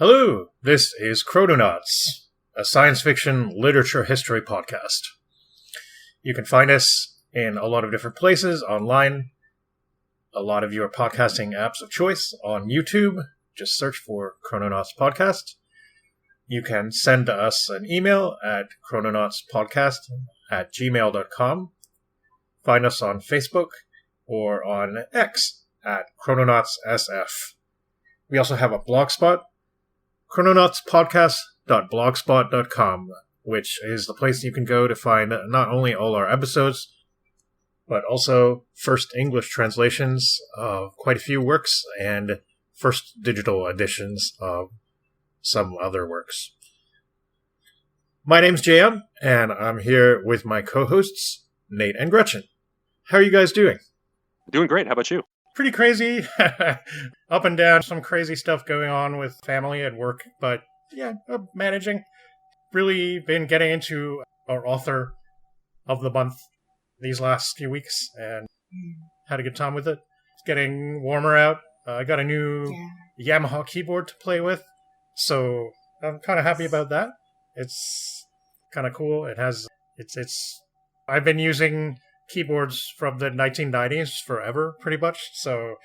Hello, this is Chrononauts, a science fiction literature history podcast. You can find us in a lot of different places online, a lot of your podcasting apps of choice. On YouTube, just search for Chrononauts Podcast. You can send us an email at chrononautspodcast@gmail.com. Find us on Facebook or on X at ChrononautsSF. We also have a blogspot, chrononautspodcast.blogspot.com, which is the place you can go to find not only all our episodes, but also first English translations of quite a few works and first digital editions of some other works. My name's JM, and I'm here with my co-hosts, Nate and Gretchen. How are you guys doing? Doing great. How about you? Pretty crazy. Up and down, some crazy stuff going on with family and work, but yeah, managing. Really been getting into our author of the month these last few weeks and had a good time with it. It's getting warmer out. I got a new Yamaha keyboard to play with, so I'm kind of happy about that. It's kind of cool. I've been using keyboards from the 1990s forever, pretty much. So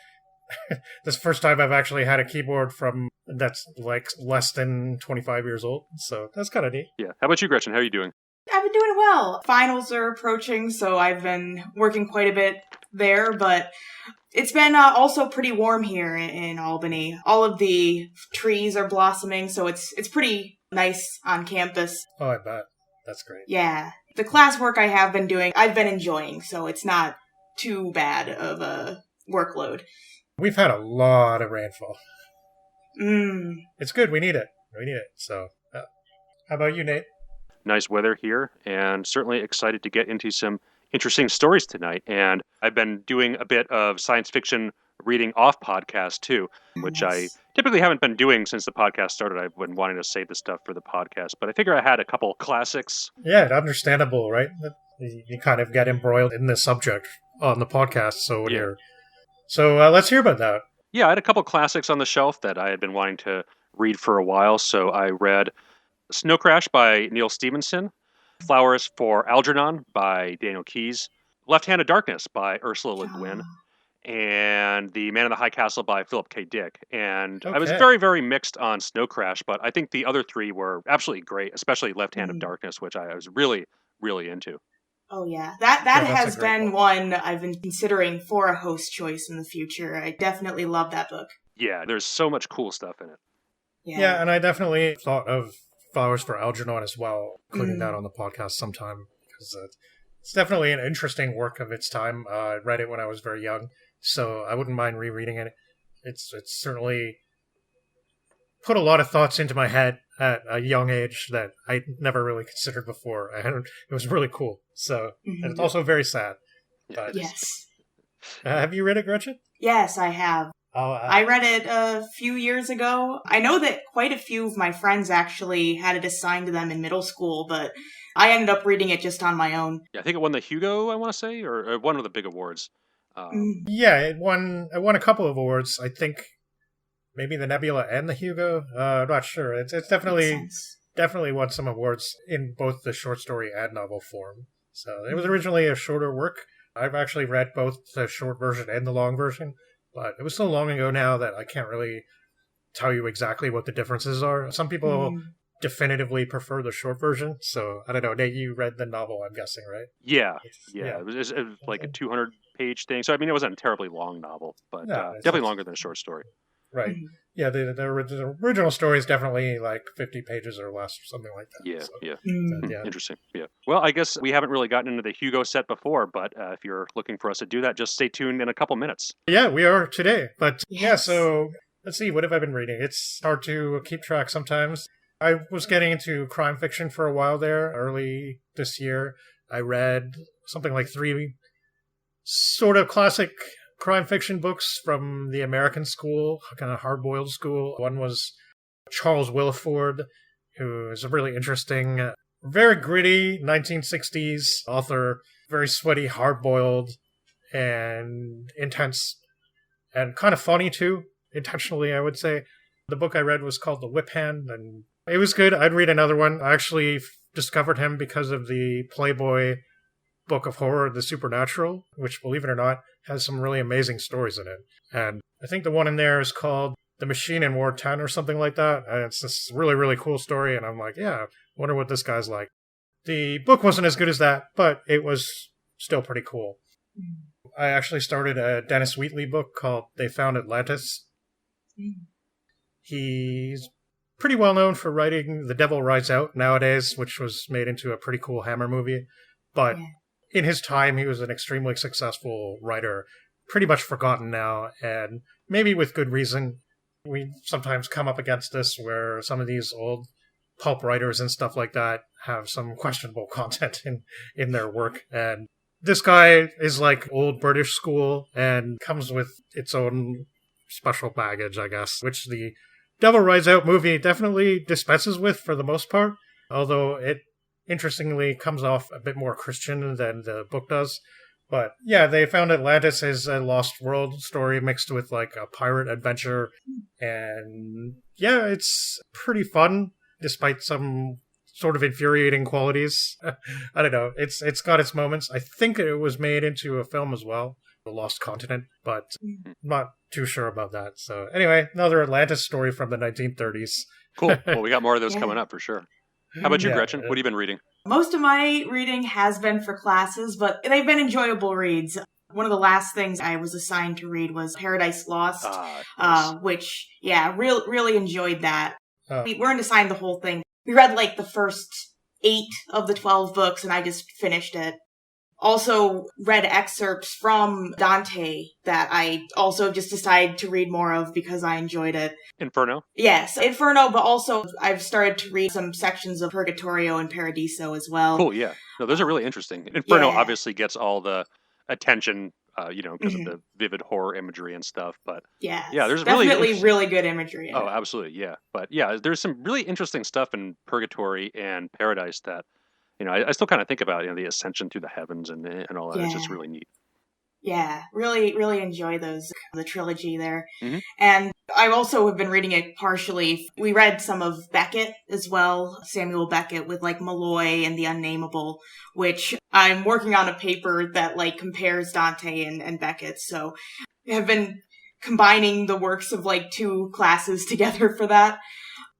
this is the first time I've actually had a keyboard from that's like less than 25 years old. So that's kind of neat. Yeah. How about you, Gretchen? How are you doing? I've been doing well. Finals are approaching, so I've been working quite a bit there, but it's been also pretty warm here in Albany. All of the trees are blossoming, so it's pretty nice on campus. Oh, I bet. That's great. Yeah. The classwork I have been doing, I've been enjoying, so it's not too bad of a workload. We've had a lot of rainfall. It's good. We need it. So, how about you, Nate? Nice weather here, and certainly excited to get into some interesting stories tonight. And I've been doing a bit of science fiction reading off podcast too, which I typically haven't been doing since the podcast started. I've been wanting to save the stuff for the podcast, but I figure I had a couple classics. Yeah, understandable, right? You kind of get embroiled in the subject on the podcast, so let's hear about that. Yeah, I had a couple classics on the shelf that I had been wanting to read for a while, so I read Snow Crash by Neil Stephenson, Flowers for Algernon by Daniel Keyes, Left-Handed Darkness by Ursula Le Guin, and The Man in the High Castle by Philip K. Dick. And I was very, very mixed on Snow Crash, but I think the other three were absolutely great, especially Left-Handed Darkness, which I was really, really into. Oh, yeah. That has been one I've been considering for a host choice in the future. I definitely love that book. Yeah, there's so much cool stuff in it. Yeah, and I definitely thought of Flowers for Algernon as well, including that on the podcast sometime, because it's definitely an interesting work of its time. I read it when I was very young, so I wouldn't mind rereading it. It's certainly put a lot of thoughts into my head at a young age that I never really considered before, and it was really cool. So, and it's also very sad. But, yes. Have you read it, Gretchen? Yes, I have. I read it a few years ago. I know that quite a few of my friends actually had it assigned to them in middle school, but I ended up reading it just on my own. Yeah, I think it won the Hugo, I want to say, or one of the big awards. Yeah, it won a couple of awards. I think maybe the Nebula and the Hugo. I'm not sure. It's definitely won some awards in both the short story and novel form. So it was originally a shorter work. I've actually read both the short version and the long version, but it was so long ago now that I can't really tell you exactly what the differences are. Some people definitively prefer the short version, so I don't know. Nate, you read the novel, I'm guessing, right? Yeah. It was like a 200-page thing. So, I mean, it wasn't a terribly long novel, but definitely longer than a short story. Right. Yeah, the original story is definitely like 50 pages or less, or something like that. Yeah. Interesting. Yeah. Well, I guess we haven't really gotten into the Hugo set before, but if you're looking for us to do that, just stay tuned in a couple minutes. Yeah, we are today. But so let's see, what have I been reading? It's hard to keep track sometimes. I was getting into crime fiction for a while there. Early this year, I read something like 3 sort of classic crime fiction books from the American school, kind of hard-boiled school. One was Charles Willeford, who is a really interesting, very gritty 1960s author, very sweaty, hard-boiled, and intense, and kind of funny too, intentionally, I would say. The book I read was called The Whip Hand, and it was good. I'd read another one. I actually discovered him because of the Playboy book of horror, The Supernatural, which, believe it or not, has some really amazing stories in it. And I think the one in there is called The Machine in War 10 or something like that. And it's this really, really cool story, and I'm like, yeah, wonder what this guy's like. The book wasn't as good as that, but it was still pretty cool. I actually started a Dennis Wheatley book called They Found Atlantis. He's pretty well known for writing The Devil Rides Out nowadays, which was made into a pretty cool Hammer movie. But in his time, he was an extremely successful writer, pretty much forgotten now, and maybe with good reason. We sometimes come up against this where some of these old pulp writers and stuff like that have some questionable content in their work. And this guy is like old British school and comes with its own special baggage, I guess, which the Devil Rides Out movie definitely dispenses with for the most part, although it interestingly comes off a bit more Christian than the book does. But yeah, They Found Atlantis is a lost world story mixed with like a pirate adventure. And yeah, it's pretty fun, despite some sort of infuriating qualities. I don't know. It's got its moments. I think it was made into a film as well, The Lost Continent, but I'm not too sure about that. So anyway, another Atlantis story from the 1930s. Cool. Well, we got more of those coming up for sure. How about you, Gretchen? What have you been reading? Most of my reading has been for classes, but they've been enjoyable reads. One of the last things I was assigned to read was Paradise Lost, nice. Which, really enjoyed that. We weren't assigned the whole thing. We read like the first 8 of the 12 books, and I just finished it. Also read excerpts from Dante that I also just decided to read more of because I enjoyed it. Inferno? Yes, Inferno, but also I've started to read some sections of Purgatorio and Paradiso as well. Cool, yeah. No, those are really interesting. Inferno obviously gets all the attention, because of the vivid horror imagery and stuff. But there's definitely really good imagery. Oh, absolutely, yeah. But yeah, there's some really interesting stuff in Purgatory and Paradise that, I still kind of think about, the ascension through the heavens and all that. It's just really neat. Yeah, really, really enjoy the trilogy there. Mm-hmm. And I also have been reading it partially. We read some of Beckett as well, Samuel Beckett with like Malloy and the Unnameable, which I'm working on a paper that like compares Dante and Beckett. So I have been combining the works of like 2 classes together for that.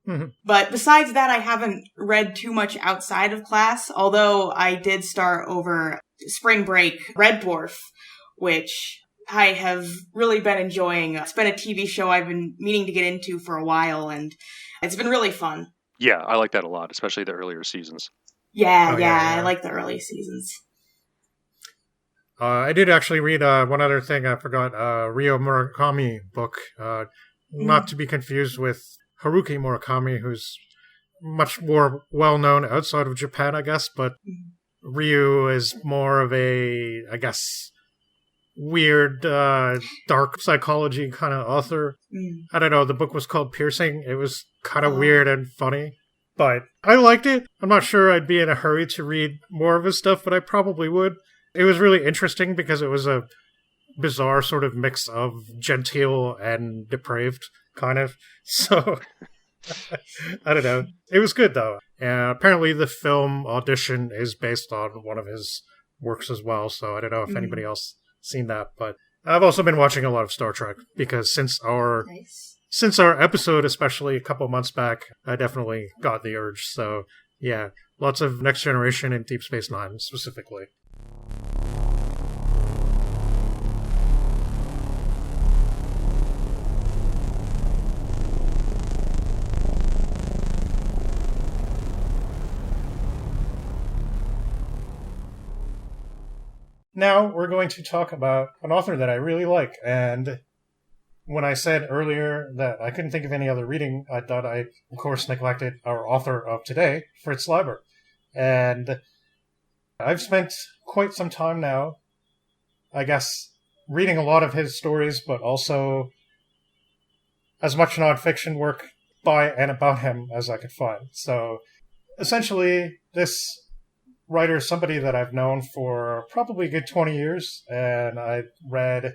Mm-hmm. But besides that, I haven't read too much outside of class, although I did start over spring break Red Dwarf, which I have really been enjoying. It's been a TV show I've been meaning to get into for a while, and it's been really fun. Yeah, I like that a lot, especially the earlier seasons. Yeah, I like the early seasons. I did actually read one other thing I forgot, Ryo Murakami book, not to be confused with Haruki Murakami, who's much more well-known outside of Japan, I guess, but Ryu is more of a, I guess, weird, dark psychology kind of author. I don't know, the book was called Piercing. It was kind of weird and funny, but I liked it. I'm not sure I'd be in a hurry to read more of his stuff, but I probably would. It was really interesting because it was a bizarre sort of mix of genteel and depraved, kind of. So, I don't know. It was good, though. And apparently the film Audition is based on one of his works as well, so I don't know if anybody else seen that. But I've also been watching a lot of Star Trek, because since our episode, especially a couple months back, I definitely got the urge. So, yeah, lots of Next Generation and Deep Space Nine, specifically. Now we're going to talk about an author that I really like, and when I said earlier that I couldn't think of any other reading, I thought I, of course, neglected our author of today, Fritz Leiber. And I've spent quite some time now, I guess, reading a lot of his stories, but also as much nonfiction work by and about him as I could find. So, essentially, this writer is somebody that I've known for probably a good 20 years, and I read,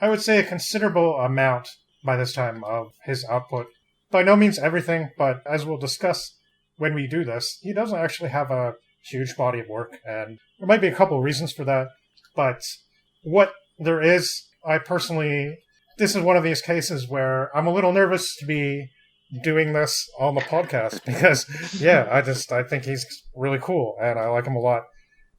I would say, a considerable amount by this time of his output. By no means everything, but as we'll discuss when we do this, he doesn't actually have a huge body of work, and there might be a couple of reasons for that, but what there is, this is one of these cases where I'm a little nervous to be doing this on the podcast because, I think he's really cool and I like him a lot.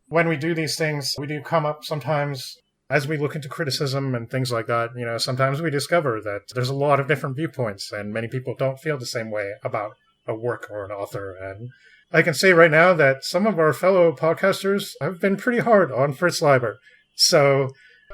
When we do these things, we do come up sometimes as we look into criticism and things like that. Sometimes we discover that there's a lot of different viewpoints and many people don't feel the same way about a work or an author. And I can say right now that some of our fellow podcasters have been pretty hard on Fritz Leiber. So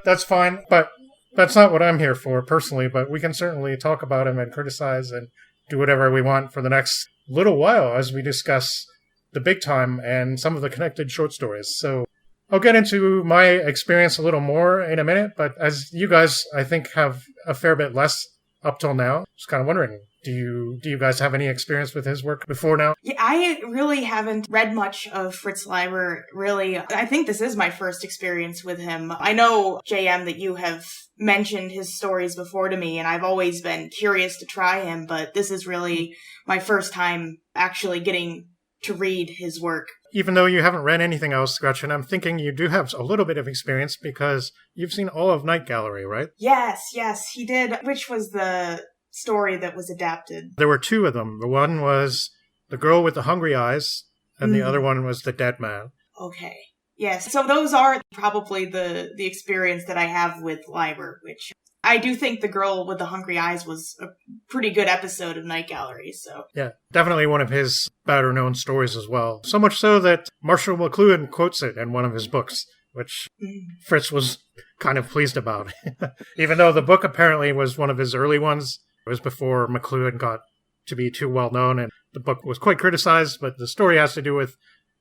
that's fine, but that's not what I'm here for personally, but we can certainly talk about him and criticize and do whatever we want for the next little while as we discuss the big time and some of the connected short stories. So I'll get into my experience a little more in a minute, but as you guys, I think, have a fair bit less up till now, just kind of wondering, do you guys have any experience with his work before now? Yeah, I really haven't read much of Fritz Leiber, really. I think this is my first experience with him. I know, JM, that you have mentioned his stories before to me, and I've always been curious to try him, but this is really my first time actually getting to read his work. Even though you haven't read anything else, Gretchen, I'm thinking you do have a little bit of experience because you've seen all of Night Gallery, right? Yes, he did. Which was the story that was adapted? There were two of them. The one was The Girl with the Hungry Eyes, and the other one was The Dead Man. Okay. Yes, so those are probably the experience that I have with Leiber, which I do think The Girl with the Hungry Eyes was a pretty good episode of Night Gallery, so. Yeah, definitely one of his better-known stories as well. So much so that Marshall McLuhan quotes it in one of his books, which Fritz was kind of pleased about. Even though the book apparently was one of his early ones. It was before McLuhan got to be too well-known, and the book was quite criticized, but the story has to do with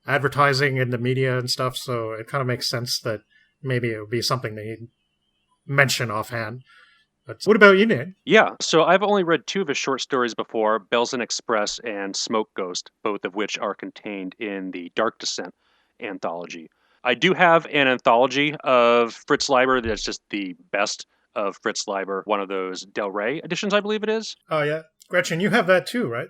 advertising in the media and stuff, so it kind of makes sense that maybe it would be something that he'd mention offhand. But what about you, Nate? Yeah, so I've only read two of his short stories before, Bells and Express and Smoke Ghost, both of which are contained in the Dark Descent anthology. I do have an anthology of Fritz Leiber that's just the best of Fritz Leiber, one of those Del Rey editions, I believe it is. Oh, yeah. Gretchen, you have that too, right?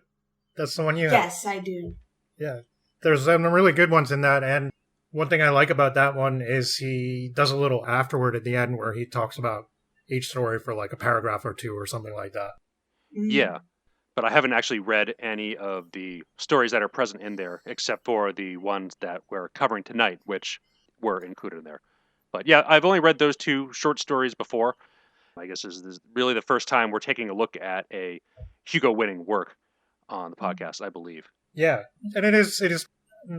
That's the one you have. Yes, I do. Yeah. There's some really good ones in that, and one thing I like about that one is he does a little afterword at the end where he talks about each story for like a paragraph or two or something like that. Yeah, but I haven't actually read any of the stories that are present in there, except for the ones that we're covering tonight, which were included in there. But yeah, I've only read those two short stories before. I guess this is really the first time we're taking a look at a Hugo-winning work on the podcast, I believe. Yeah, and it is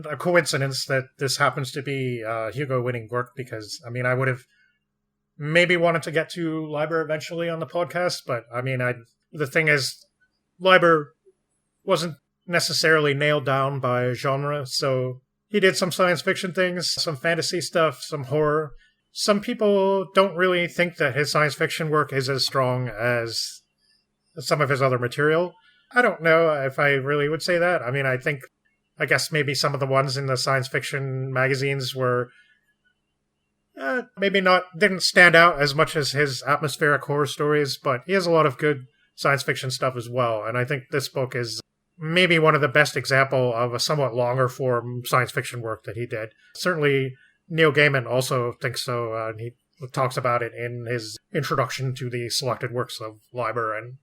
a coincidence that this happens to be Hugo-winning work because, I mean, I would have maybe wanted to get to Leiber eventually on the podcast, but, I mean, the thing is, Leiber wasn't necessarily nailed down by genre, so he did some science fiction things, some fantasy stuff, some horror. Some people don't really think that his science fiction work is as strong as some of his other material. I don't know if I really would say that. I mean, I guess maybe some of the ones in the science fiction magazines were didn't stand out as much as his atmospheric horror stories, but he has a lot of good science fiction stuff as well. And I think this book is maybe one of the best example of a somewhat longer form science fiction work that he did. Certainly Neil Gaiman also thinks so, and he talks about it in his introduction to the selected works of Leiber. And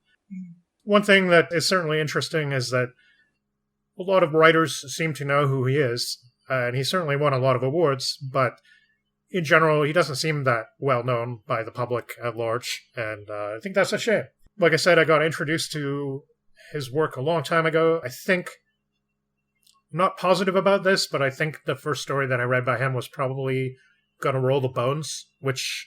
one thing that is certainly interesting is that a lot of writers seem to know who he is, and he certainly won a lot of awards, but in general, he doesn't seem that well known by the public at large, and I think that's a shame. Like I said, I got introduced to his work a long time ago. I'm not positive about this, but I think the first story that I read by him was probably Gonna Roll the Bones, which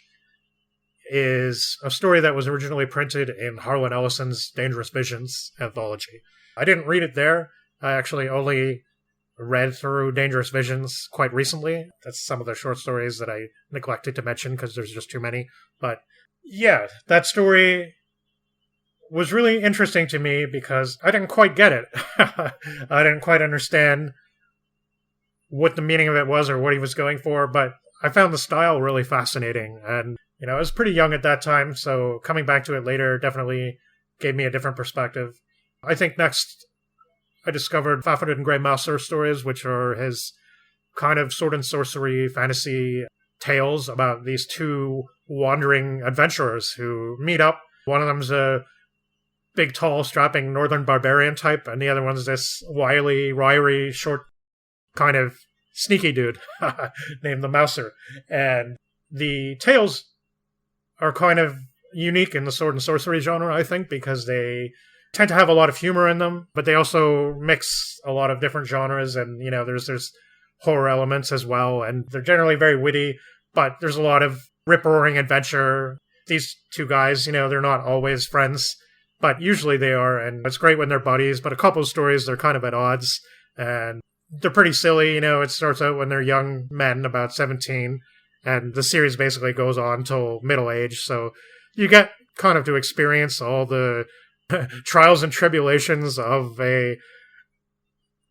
is a story that was originally printed in Harlan Ellison's Dangerous Visions anthology. I didn't read it there. I actually only read through Dangerous Visions quite recently. That's some of the short stories that I neglected to mention because there's just too many. But yeah, that story was really interesting to me because I didn't quite get it. I didn't quite understand what the meaning of it was or what he was going for, but I found the style really fascinating, and I was pretty young at that time, so coming back to it later definitely gave me a different perspective. I think next I discovered Fafhrd and Grey Mouser stories, which are his kind of sword and sorcery fantasy tales about these two wandering adventurers who meet up. One of them's a big, tall, strapping northern barbarian type, and the other one's this wily, wiry, short, kind of sneaky dude named the Mouser. And the tales are kind of unique in the sword and sorcery genre, I think, because they tend to have a lot of humor in them, but they also mix a lot of different genres, and there's horror elements as well, and they're generally very witty, but there's a lot of rip-roaring adventure. These two guys, they're not always friends, but usually they are, and it's great when they're buddies, but a couple of stories they're kind of at odds, and they're pretty silly. It starts out when they're young men, about 17, and the series basically goes on till middle age, so you get kind of to experience all the trials and tribulations of a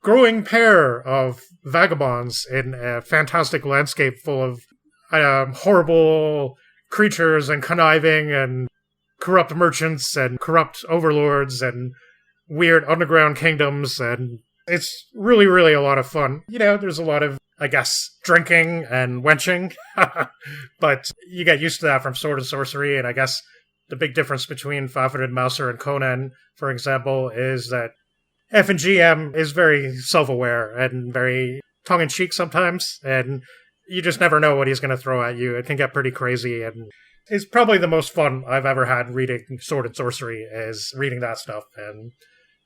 growing pair of vagabonds in a fantastic landscape full of horrible creatures and conniving and corrupt merchants and corrupt overlords and weird underground kingdoms, and it's really, really a lot of fun. There's a lot of, I guess, drinking and wenching, but you get used to that from Sword and Sorcery, and I guess the big difference between Fafhrd and Mouser and Conan, for example, is that F&GM is very self-aware and very tongue-in-cheek sometimes, and you just never know what he's going to throw at you. It can get pretty crazy, and it's probably the most fun I've ever had reading Sword and Sorcery, is reading that stuff. And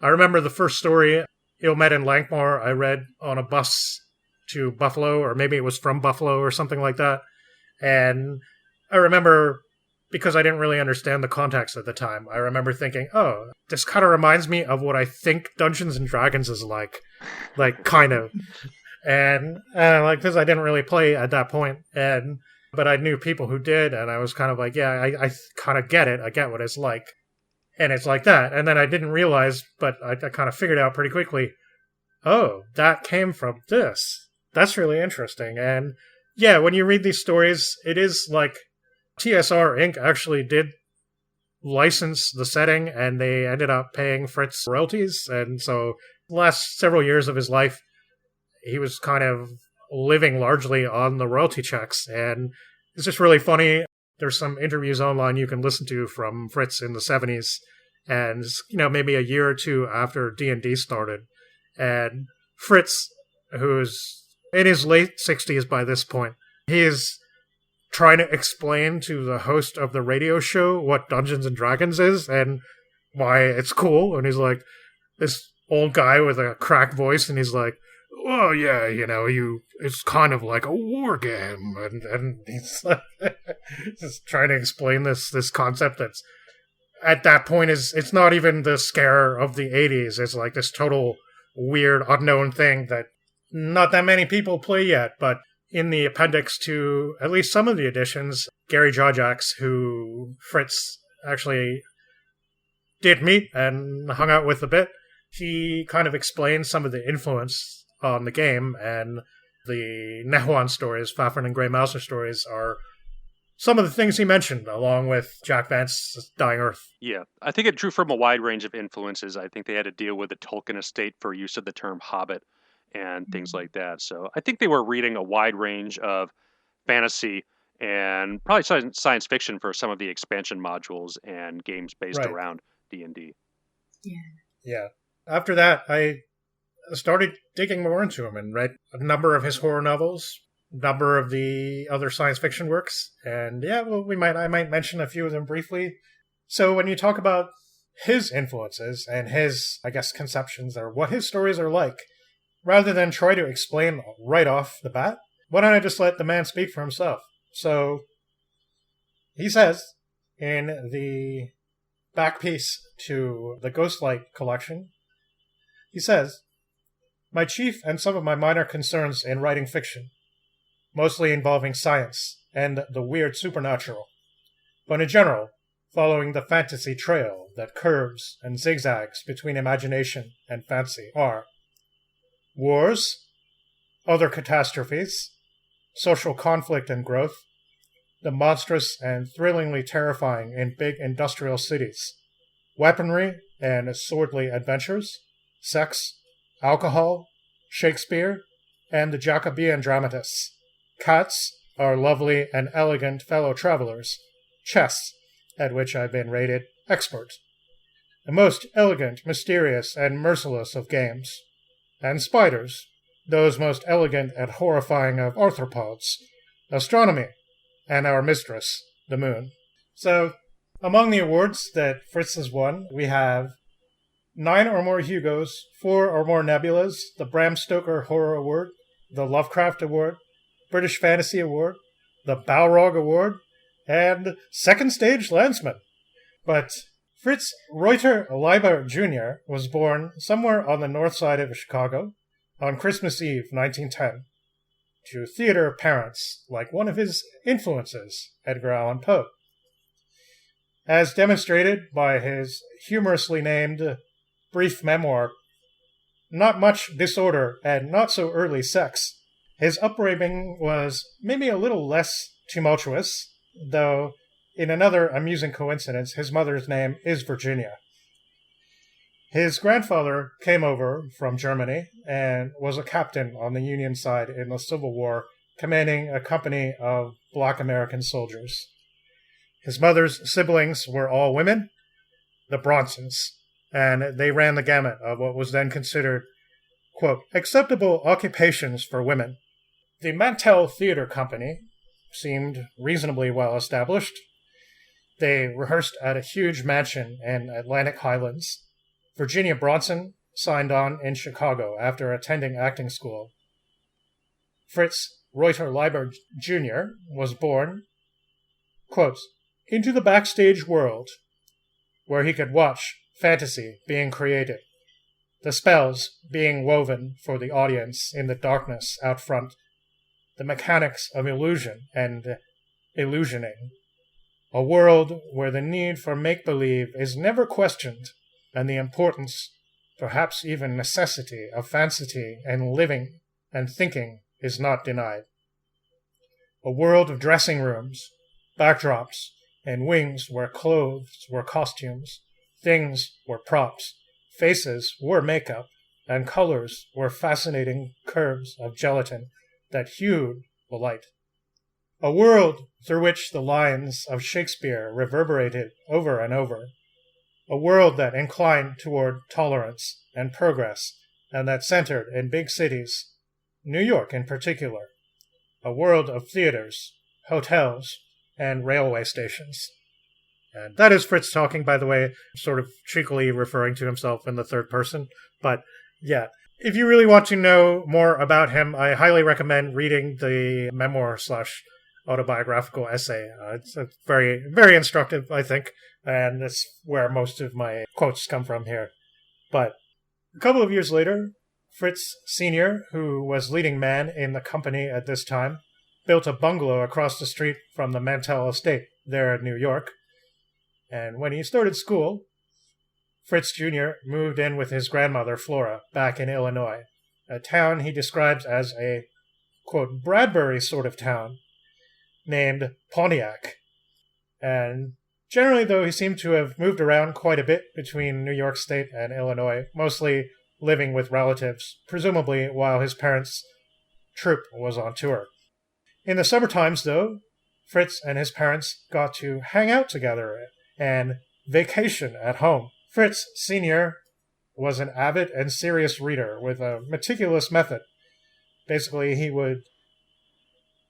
I remember the first story, Ilmed and Lankmore, I read on a bus to Buffalo, or maybe it was from Buffalo or something like that. And I remember, because I didn't really understand the context at the time, I remember thinking, oh, this kind of reminds me of what I think Dungeons and Dragons is like kind of. And because I didn't really play at that point, but I knew people who did, and I was kind of like, yeah, I kind of get it. I get what it's like. And it's like that. And then I didn't realize, but I kind of figured out pretty quickly, oh, that came from this. That's really interesting. And yeah, when you read these stories, it is like TSR Inc. actually did license the setting, and they ended up paying Fritz royalties. And so the last several years of his life, he was kind of living largely on the royalty checks. And it's just really funny. There's some interviews online you can listen to from Fritz in the 70s, and maybe a year or two after D&D started. And Fritz, who's in his late 60s by this point, he is trying to explain to the host of the radio show what Dungeons and Dragons is and why it's cool. And he's like, this old guy with a cracked voice, and he's like, oh yeah, it's kind of like a war game, and he's like, just trying to explain this concept that's at that point it's not even the scare of the 80s. It's like this total weird unknown thing that not that many people play yet. But in the appendix to at least some of the editions, Gary Jojax, who Fritz actually did meet and hung out with a bit, he kind of explains some of the influence on the game, and the Nehuan stories, Fafhrd and Grey Mouser stories, are some of the things he mentioned, along with Jack Vance's Dying Earth. Yeah, I think it drew from a wide range of influences. I think they had to deal with the Tolkien estate for use of the term hobbit and things like that. So I think they were reading a wide range of fantasy and probably science fiction for some of the expansion modules and games based around D&D. Yeah. After that, I started digging more into him and read a number of his horror novels, a number of the other science fiction works, and I might mention a few of them briefly. So when you talk about his influences and his, I guess, conceptions, or what his stories are like, rather than try to explain right off the bat, why don't I just let the man speak for himself? So he says in the back piece to the Ghostlight collection, he says, "My chief and some of my minor concerns in writing fiction, mostly involving science and the weird supernatural, but in general, following the fantasy trail that curves and zigzags between imagination and fancy, are wars, other catastrophes, social conflict and growth, the monstrous and thrillingly terrifying in big industrial cities, weaponry and swordly adventures, sex, alcohol, Shakespeare, and the Jacobean dramatists. Cats, our lovely and elegant fellow travelers. Chess, at which I've been rated expert. The most elegant, mysterious, and merciless of games. And spiders, those most elegant and horrifying of arthropods. Astronomy, and our mistress, the moon. So, among the awards that Fritz has won, we have 9 or more Hugos, 4 or more Nebulas, the Bram Stoker Horror Award, the Lovecraft Award, British Fantasy Award, the Balrog Award, and Second Stage Landsman. But Fritz Reuter Leiber Jr. was born somewhere on the north side of Chicago on Christmas Eve, 1910, to theater parents like one of his influences, Edgar Allan Poe. As demonstrated by his humorously named brief memoir, Not Much Disorder and Not So Early Sex, his upbringing was maybe a little less tumultuous, though in another amusing coincidence, his mother's name is Virginia. His grandfather came over from Germany and was a captain on the Union side in the Civil War, commanding a company of Black American soldiers. His mother's siblings were all women, the Bronsons, and they ran the gamut of what was then considered, quote, acceptable occupations for women. The Mantell Theater Company seemed reasonably well established. They rehearsed at a huge mansion in Atlantic Highlands. Virginia Bronson signed on in Chicago after attending acting school. Fritz Reuter Leiber Jr. was born, quote, into the backstage world, where he could watch fantasy being created, the spells being woven for the audience in the darkness out front, the mechanics of illusion and illusioning, a world where the need for make-believe is never questioned, and the importance, perhaps even necessity, of fantasy and living and thinking is not denied. A world of dressing rooms, backdrops, and wings where clothes were costumes, things were props, faces were makeup, and colors were fascinating curves of gelatin that hued the light. A world through which the lines of Shakespeare reverberated over and over. A world that inclined toward tolerance and progress, and that centered in big cities, New York in particular. A world of theaters, hotels, and railway stations. And that is Fritz talking, by the way, sort of cheekily referring to himself in the third person. But yeah, if you really want to know more about him, I highly recommend reading the memoir/autobiographical essay. It's very, very instructive, I think, and that's where most of my quotes come from here. But a couple of years later, Fritz Sr., who was leading man in the company at this time, built a bungalow across the street from the Mantell estate there in New York. And when he started school, Fritz Jr. moved in with his grandmother, Flora, back in Illinois, a town he describes as a, quote, Bradbury sort of town, named Pontiac. And generally, though, he seemed to have moved around quite a bit between New York State and Illinois, mostly living with relatives, presumably while his parents' troupe was on tour. In the summer times, though, Fritz and his parents got to hang out together and vacation at home. Fritz Sr. was an avid and serious reader with a meticulous method. Basically, he would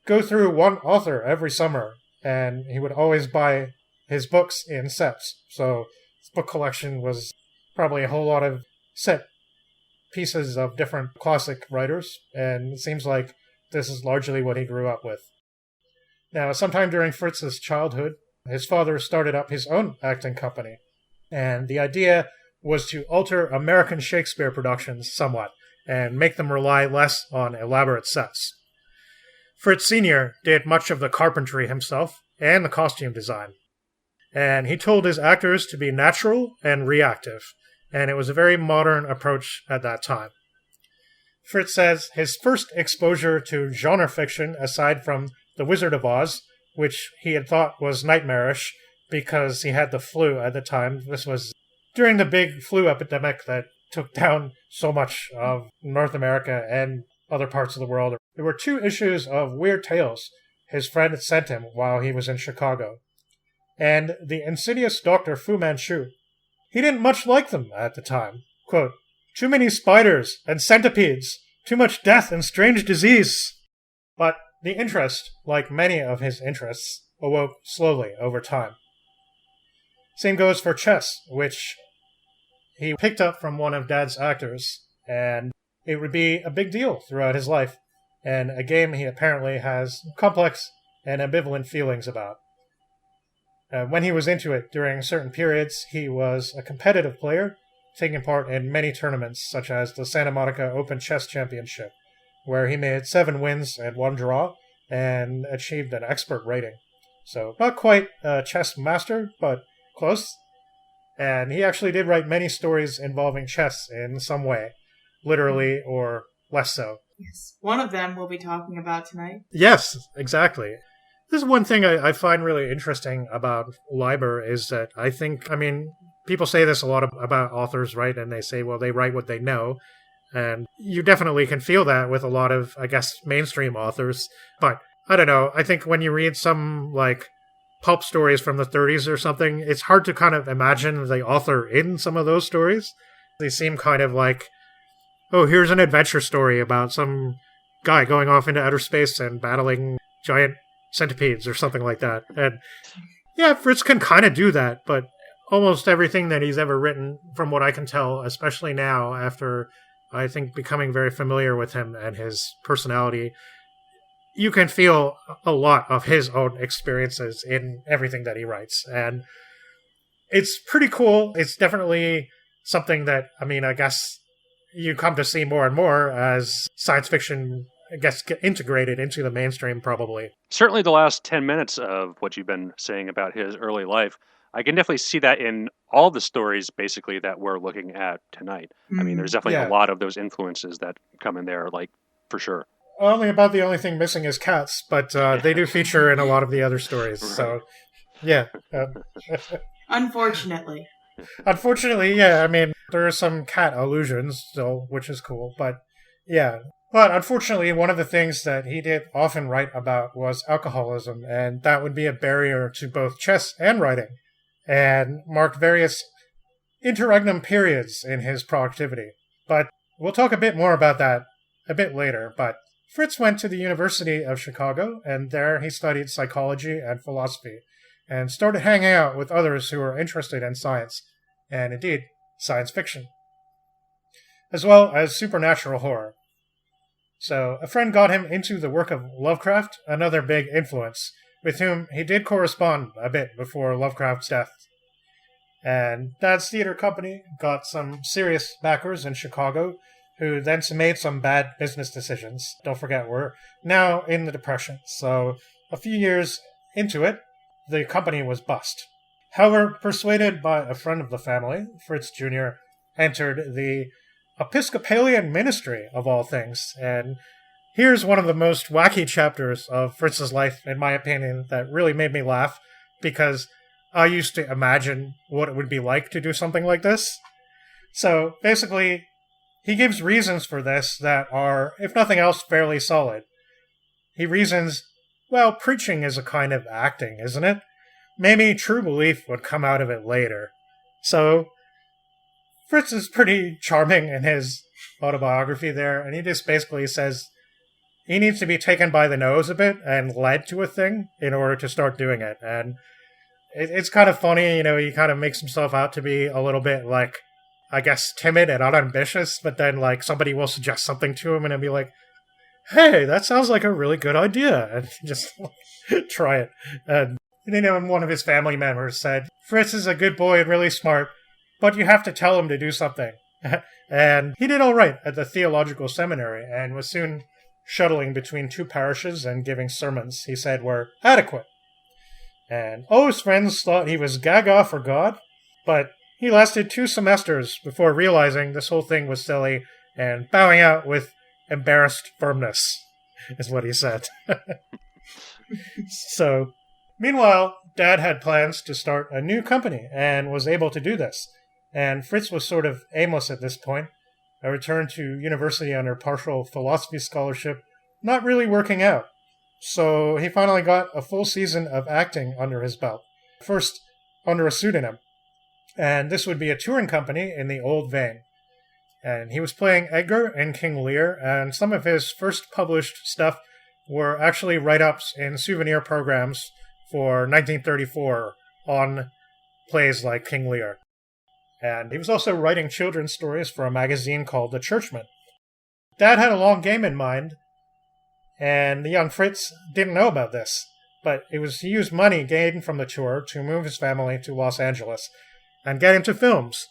go through one author every summer, and he would always buy his books in sets. So his book collection was probably a whole lot of set pieces of different classic writers, and it seems like this is largely what he grew up with. Now, sometime during Fritz's childhood, his father started up his own acting company, and the idea was to alter American Shakespeare productions somewhat and make them rely less on elaborate sets. Fritz Sr. did much of the carpentry himself and the costume design, and he told his actors to be natural and reactive, and it was a very modern approach at that time. Fritz says his first exposure to genre fiction, aside from The Wizard of Oz, which he had thought was nightmarish because he had the flu at the time. This was during the big flu epidemic that took down so much of North America and other parts of the world. There were 2 issues of Weird Tales his friend had sent him while he was in Chicago. And the insidious Dr. Fu Manchu. He didn't much like them at the time. Quote, "Too many spiders and centipedes. Too much death and strange disease." But the interest, like many of his interests, awoke slowly over time. Same goes for chess, which he picked up from one of Dad's actors, and it would be a big deal throughout his life, and a game he apparently has complex and ambivalent feelings about. When he was into it during certain periods, he was a competitive player, taking part in many tournaments, such as the Santa Monica Open Chess Championship, where he made 7 wins and 1 draw, and achieved an expert rating. So, not quite a chess master, but close. And he actually did write many stories involving chess in some way, literally or less so. Yes. One of them we'll be talking about tonight. Yes, exactly. This is one thing I find really interesting about Leiber is that people say this a lot about authors, right? And they say, well, they write what they know. And you definitely can feel that with a lot of, I guess, mainstream authors. But I don't know. I think when you read some, pulp stories from the 30s or something, it's hard to kind of imagine the author in some of those stories. They seem kind of like, oh, here's an adventure story about some guy going off into outer space and battling giant centipedes or something like that. And yeah, Fritz can kind of do that, but almost everything that he's ever written, from what I can tell, especially now after, I think, becoming very familiar with him and his personality, you can feel a lot of his own experiences in everything that he writes. And it's pretty cool. It's definitely something that, I guess you come to see more and more as science fiction, get integrated into the mainstream, probably. Certainly the last 10 minutes of what you've been saying about his early life, I can definitely see that in all the stories, basically, that we're looking at tonight. There's definitely a lot of those influences that come in there, for sure. The only thing missing is cats, but they do feature in a lot of the other stories. Right. So, yeah. Unfortunately. Unfortunately, yeah. There are some cat allusions still, which is cool, but yeah. But unfortunately, one of the things that he did often write about was alcoholism, and that would be a barrier to both chess and writing, and marked various interregnum periods in his productivity. But we'll talk a bit more about that a bit later. But Fritz went to the University of Chicago, and there he studied psychology and philosophy, and started hanging out with others who were interested in science, and indeed, science fiction, as well as supernatural horror. So, a friend got him into the work of Lovecraft, another big influence, with whom he did correspond a bit before Lovecraft's death. And Dad's theater company got some serious backers in Chicago, who then made some bad business decisions. Don't forget, we're now in the Depression, so a few years into it, the company was bust. However, persuaded by a friend of the family, Fritz Jr. entered the Episcopalian ministry, of all things, and here's one of the most wacky chapters of Fritz's life, in my opinion, that really made me laugh, because I used to imagine what it would be like to do something like this. So, basically, he gives reasons for this that are, if nothing else, fairly solid. He reasons, well, preaching is a kind of acting, isn't it? Maybe true belief would come out of it later. So, Fritz is pretty charming in his autobiography there, and he just basically says he needs to be taken by the nose a bit and led to a thing in order to start doing it. And it's kind of funny, he kind of makes himself out to be a little bit timid and unambitious, but then somebody will suggest something to him and he'll be like, hey, that sounds like a really good idea, and just try it. And one of his family members said, Fritz is a good boy and really smart, but you have to tell him to do something. And he did all right at the theological seminary and was soon shuttling between 2 parishes and giving sermons he said were adequate. And all his friends thought he was gaga for God, but he lasted 2 semesters before realizing this whole thing was silly and bowing out with embarrassed firmness, is what he said. So, Meanwhile, Dad had plans to start a new company and was able to do this. And Fritz was sort of aimless at this point. A return to university under partial philosophy scholarship not really working out. So he finally got a full season of acting under his belt. First, under a pseudonym. And this would be a touring company in the old vein. And he was playing Edgar in King Lear, and some of his first published stuff were actually write-ups in souvenir programs for 1934 on plays like King Lear. And he was also writing children's stories for a magazine called The Churchman. Dad had a long game in mind, and the young Fritz didn't know about this, but he used money gained from the tour to move his family to Los Angeles and get into films.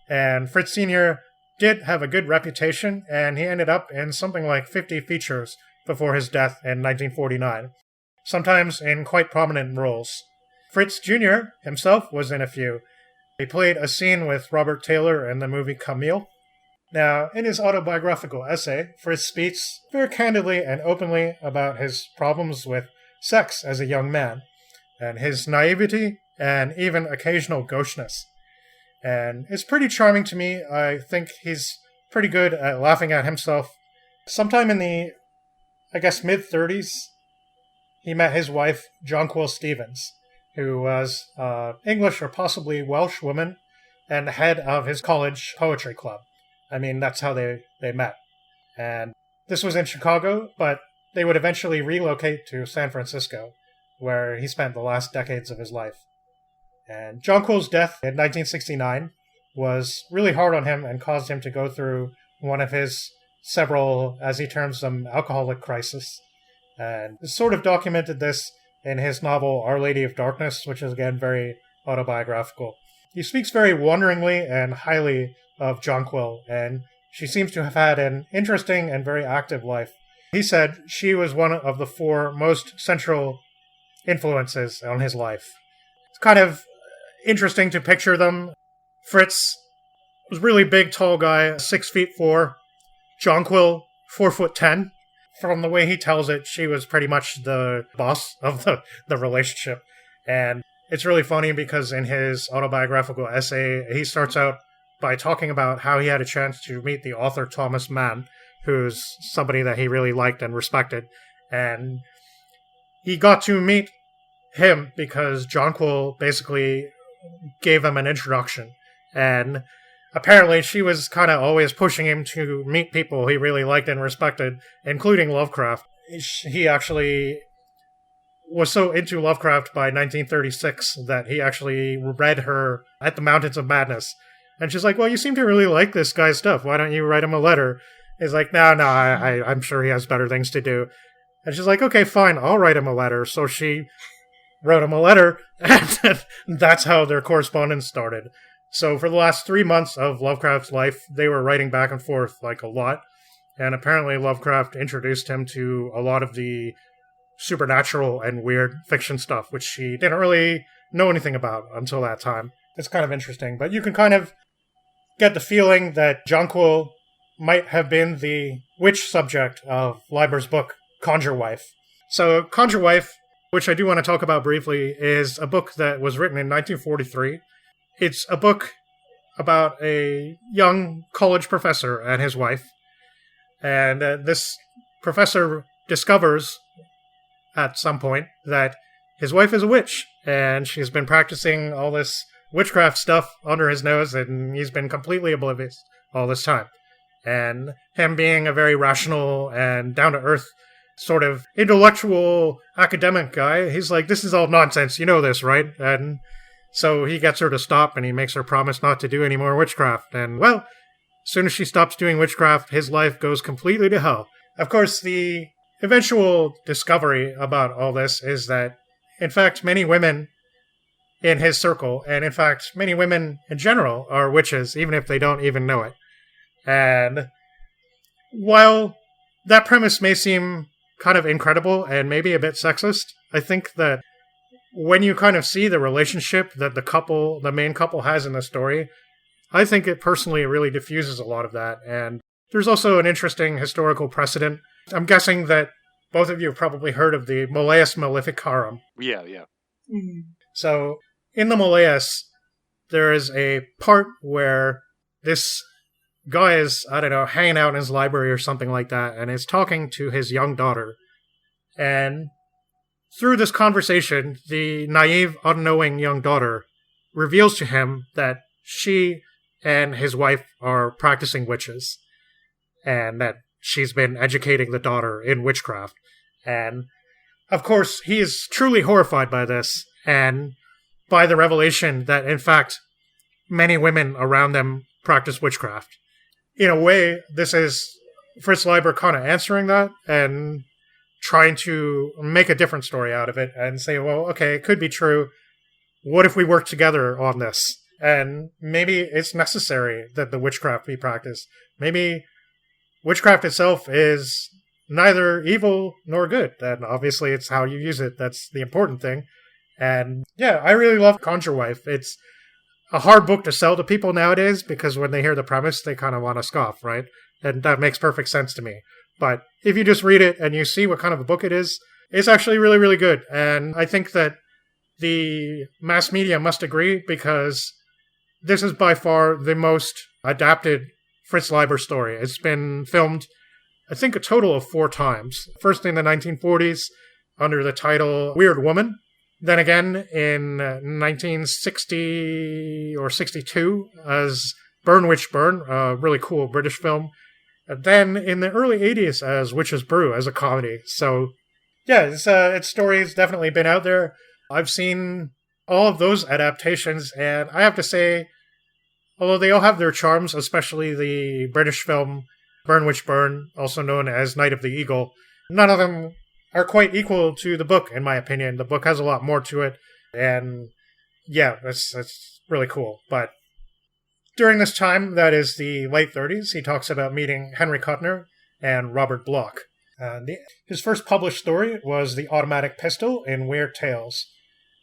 And Fritz Sr. did have a good reputation, and he ended up in something like 50 features before his death in 1949, sometimes in quite prominent roles. Fritz Jr. himself was in a few. He played a scene with Robert Taylor in the movie Camille. Now, in his autobiographical essay, Fritz speaks very candidly and openly about his problems with sex as a young man, and his naivety and even occasional gaucheness. And it's pretty charming to me. I think he's pretty good at laughing at himself. Sometime in the, mid-30s, he met his wife, Jonquil Stevens, who was English or possibly Welsh woman and the head of his college poetry club. I mean, that's how they met. And this was in Chicago, but they would eventually relocate to San Francisco, where he spent the last decades of his life. And Jonquil's death in 1969 was really hard on him and caused him to go through one of his several, as he terms them, alcoholic crises. And he sort of documented this in his novel Our Lady of Darkness, which is again very autobiographical. He speaks very wonderingly and highly of Jonquil, and she seems to have had an interesting and very active life. He said she was one of the 4 most central influences on his life. It's kind of interesting to picture them. Fritz was a really big, tall guy, 6'4". Jonquil, 4'10". From the way he tells it, she was pretty much the boss of the relationship. And it's really funny because in his autobiographical essay, he starts out by talking about how he had a chance to meet the author Thomas Mann, who's somebody that he really liked and respected. And he got to meet him because Jonquil basically gave him an introduction. And apparently she was kind of always pushing him to meet people he really liked and respected, including Lovecraft. He actually was so into Lovecraft by 1936 that he actually read her At the Mountains of Madness. And she's like, well, you seem to really like this guy's stuff. Why don't you write him a letter? He's like, no, I'm sure he has better things to do. And she's like, okay, fine, I'll write him a letter. So she wrote him a letter, and that's how their correspondence started. So for the last 3 months of Lovecraft's life, they were writing back and forth like a lot. And apparently Lovecraft introduced him to a lot of the supernatural and weird fiction stuff, which she didn't really know anything about until that time. It's kind of interesting, but you can kind of get the feeling that Jonquil might have been the witch subject of Leiber's book, Conjure Wife. So Conjure Wife, which I do want to talk about briefly, is a book that was written in 1943. It's a book about a young college professor and his wife. And this professor discovers at some point that his wife is a witch, and she's been practicing all this witchcraft stuff under his nose, and he's been completely oblivious all this time. And him being a very rational and down-to-earth sort of intellectual academic guy, he's like, this is all nonsense, you know this, right? And so he gets her to stop, and he makes her promise not to do any more witchcraft. And, well, as soon as she stops doing witchcraft, his life goes completely to hell. Of course, the eventual discovery about all this is that, in fact, many women in his circle, and in fact, many women in general, are witches, even if they don't even know it. And while that premise may seem kind of incredible and maybe a bit sexist, I think that when you kind of see the relationship that the main couple has in the story, I think it personally really diffuses a lot of that. And there's also an interesting historical precedent. I'm guessing that both of you have probably heard of the Malleus Maleficarum. Yeah. So in the Molaeus, there is a part where this guy is, I don't know, hanging out in his library or something like that, and is talking to his young daughter. And through this conversation, the naive, unknowing young daughter reveals to him that she and his wife are practicing witches, and that she's been educating the daughter in witchcraft. And, of course, he is truly horrified by this, and by the revelation that, in fact, many women around them practice witchcraft. In a way, this is Fritz Leiber kind of answering that, and trying to make a different story out of it, and say, well, okay, it could be true. What if we work together on this? And maybe it's necessary that the witchcraft be practiced. Maybe witchcraft itself is neither evil nor good. And obviously it's how you use it that's the important thing. And yeah, I really love Conjure Wife. It's a hard book to sell to people nowadays because when they hear the premise, they kind of want to scoff, right? And that makes perfect sense to me. But if you just read it and you see what kind of a book it is, it's actually really, really good. And I think that the mass media must agree because this is by far the most adapted Fritz Leiber story. It's been filmed, I think, a total of 4 times. First in the 1940s under the title Weird Woman. Then again in 1960 or 62 as Burn Witch Burn, a really cool British film. And then in the early 80s as Witch's Brew as a comedy. So yeah, its story has definitely been out there. I've seen all of those adaptations, and I have to say, although they all have their charms, especially the British film Burn Witch Burn, also known as Night of the Eagle, none of them are quite equal to the book, in my opinion. The book has a lot more to it, and yeah, that's really cool. But during this time, that is the late 30s, he talks about meeting Henry Kuttner and Robert Bloch. His first published story was The Automatic Pistol in Weird Tales.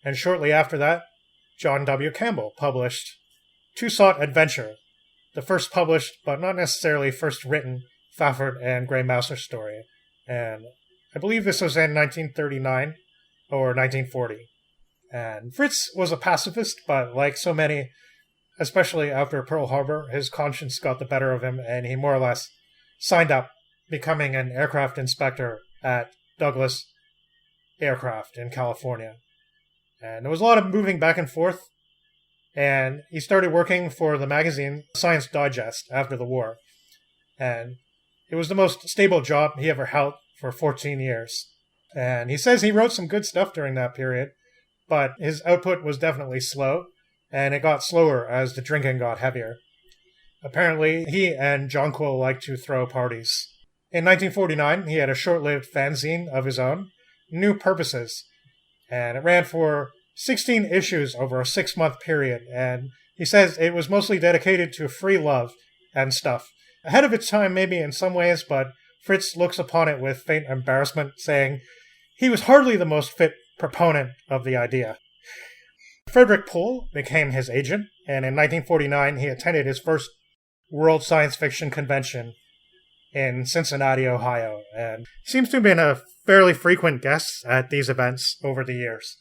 And shortly after that, John W. Campbell published Two Sought Adventure, the first published, but not necessarily first written, Fafford and Grey Mouser story. And I believe this was in 1939 or 1940. And Fritz was a pacifist, but like so many, especially after Pearl Harbor, his conscience got the better of him, and he more or less signed up, becoming an aircraft inspector at Douglas Aircraft in California. And there was a lot of moving back and forth, and he started working for the magazine Science Digest after the war. And it was the most stable job he ever held for 14 years. And he says he wrote some good stuff during that period, but his output was definitely slow, and it got slower as the drinking got heavier. Apparently, he and Jonquil liked to throw parties. In 1949, he had a short-lived fanzine of his own, New Purposes, and it ran for 16 issues over a 6-month period, and he says it was mostly dedicated to free love and stuff. Ahead of its time maybe in some ways, but Fritz looks upon it with faint embarrassment, saying he was hardly the most fit proponent of the idea. Frederick Pohl became his agent, and in 1949 he attended his first World Science Fiction Convention in Cincinnati, Ohio, and seems to have been a fairly frequent guest at these events over the years.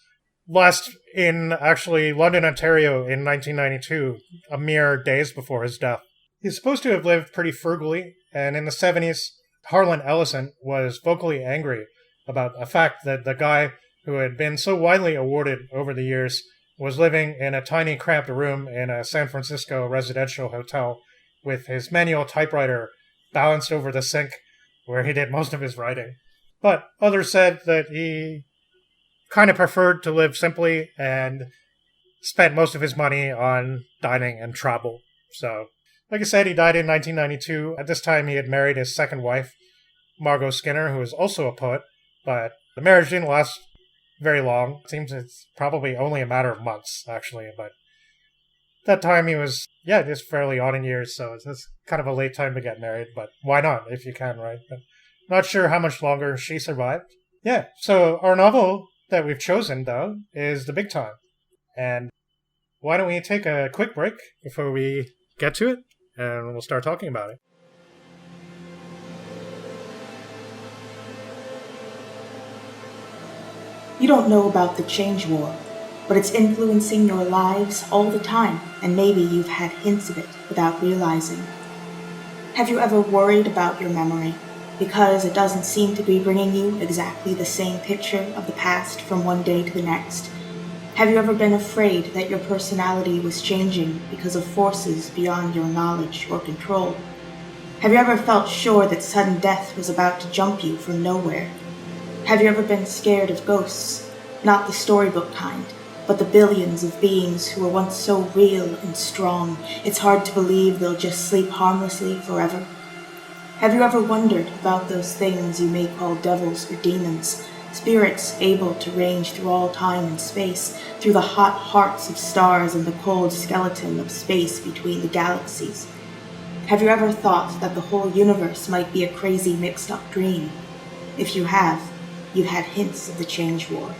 Last in, actually, London, Ontario in 1992, a mere days before his death. He's supposed to have lived pretty frugally, and in the 70s, Harlan Ellison was vocally angry about the fact that the guy who had been so widely awarded over the years was living in a tiny cramped room in a San Francisco residential hotel with his manual typewriter balanced over the sink where he did most of his writing. But others said that he kind of preferred to live simply and spent most of his money on dining and travel. So, like I said, he died in 1992. At this time, he had married his second wife, Margot Skinner, who is also a poet, but the marriage didn't last very long. It seems it's probably only a matter of months, actually, but that time he was, just fairly odd in years, so it's kind of a late time to get married, but why not, if you can, right? But not sure how much longer she survived. Yeah, so our novel that we've chosen, though, is The Big Time. And why don't we take a quick break before we get to it, and we'll start talking about it. You don't know about the Change War, but it's influencing your lives all the time, and maybe you've had hints of it without realizing. Have you ever worried about your memory because it doesn't seem to be bringing you exactly the same picture of the past from one day to the next? Have you ever been afraid that your personality was changing because of forces beyond your knowledge or control? Have you ever felt sure that sudden death was about to jump you from nowhere? Have you ever been scared of ghosts? Not the storybook kind, but the billions of beings who were once so real and strong, it's hard to believe they'll just sleep harmlessly forever? Have you ever wondered about those things you may call devils or demons, spirits able to range through all time and space, through the hot hearts of stars and the cold skeleton of space between the galaxies? Have you ever thought that the whole universe might be a crazy mixed-up dream? If you have, you've had hints of the Change War.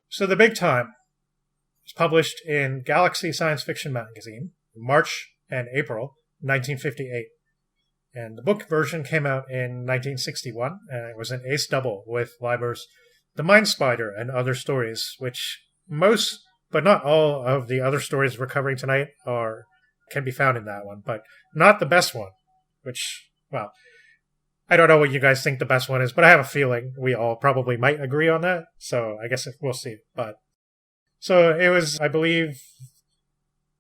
So The Big Time was published in Galaxy Science Fiction magazine in March and April 1958. And the book version came out in 1961, and it was an ace double with Leiber's The Mind Spider and Other Stories, which most, but not all, of the other stories we're covering tonight can be found in that one, but not the best one, which, well, I don't know what you guys think the best one is, but I have a feeling we all probably might agree on that, so I guess we'll see. So it was, I believe,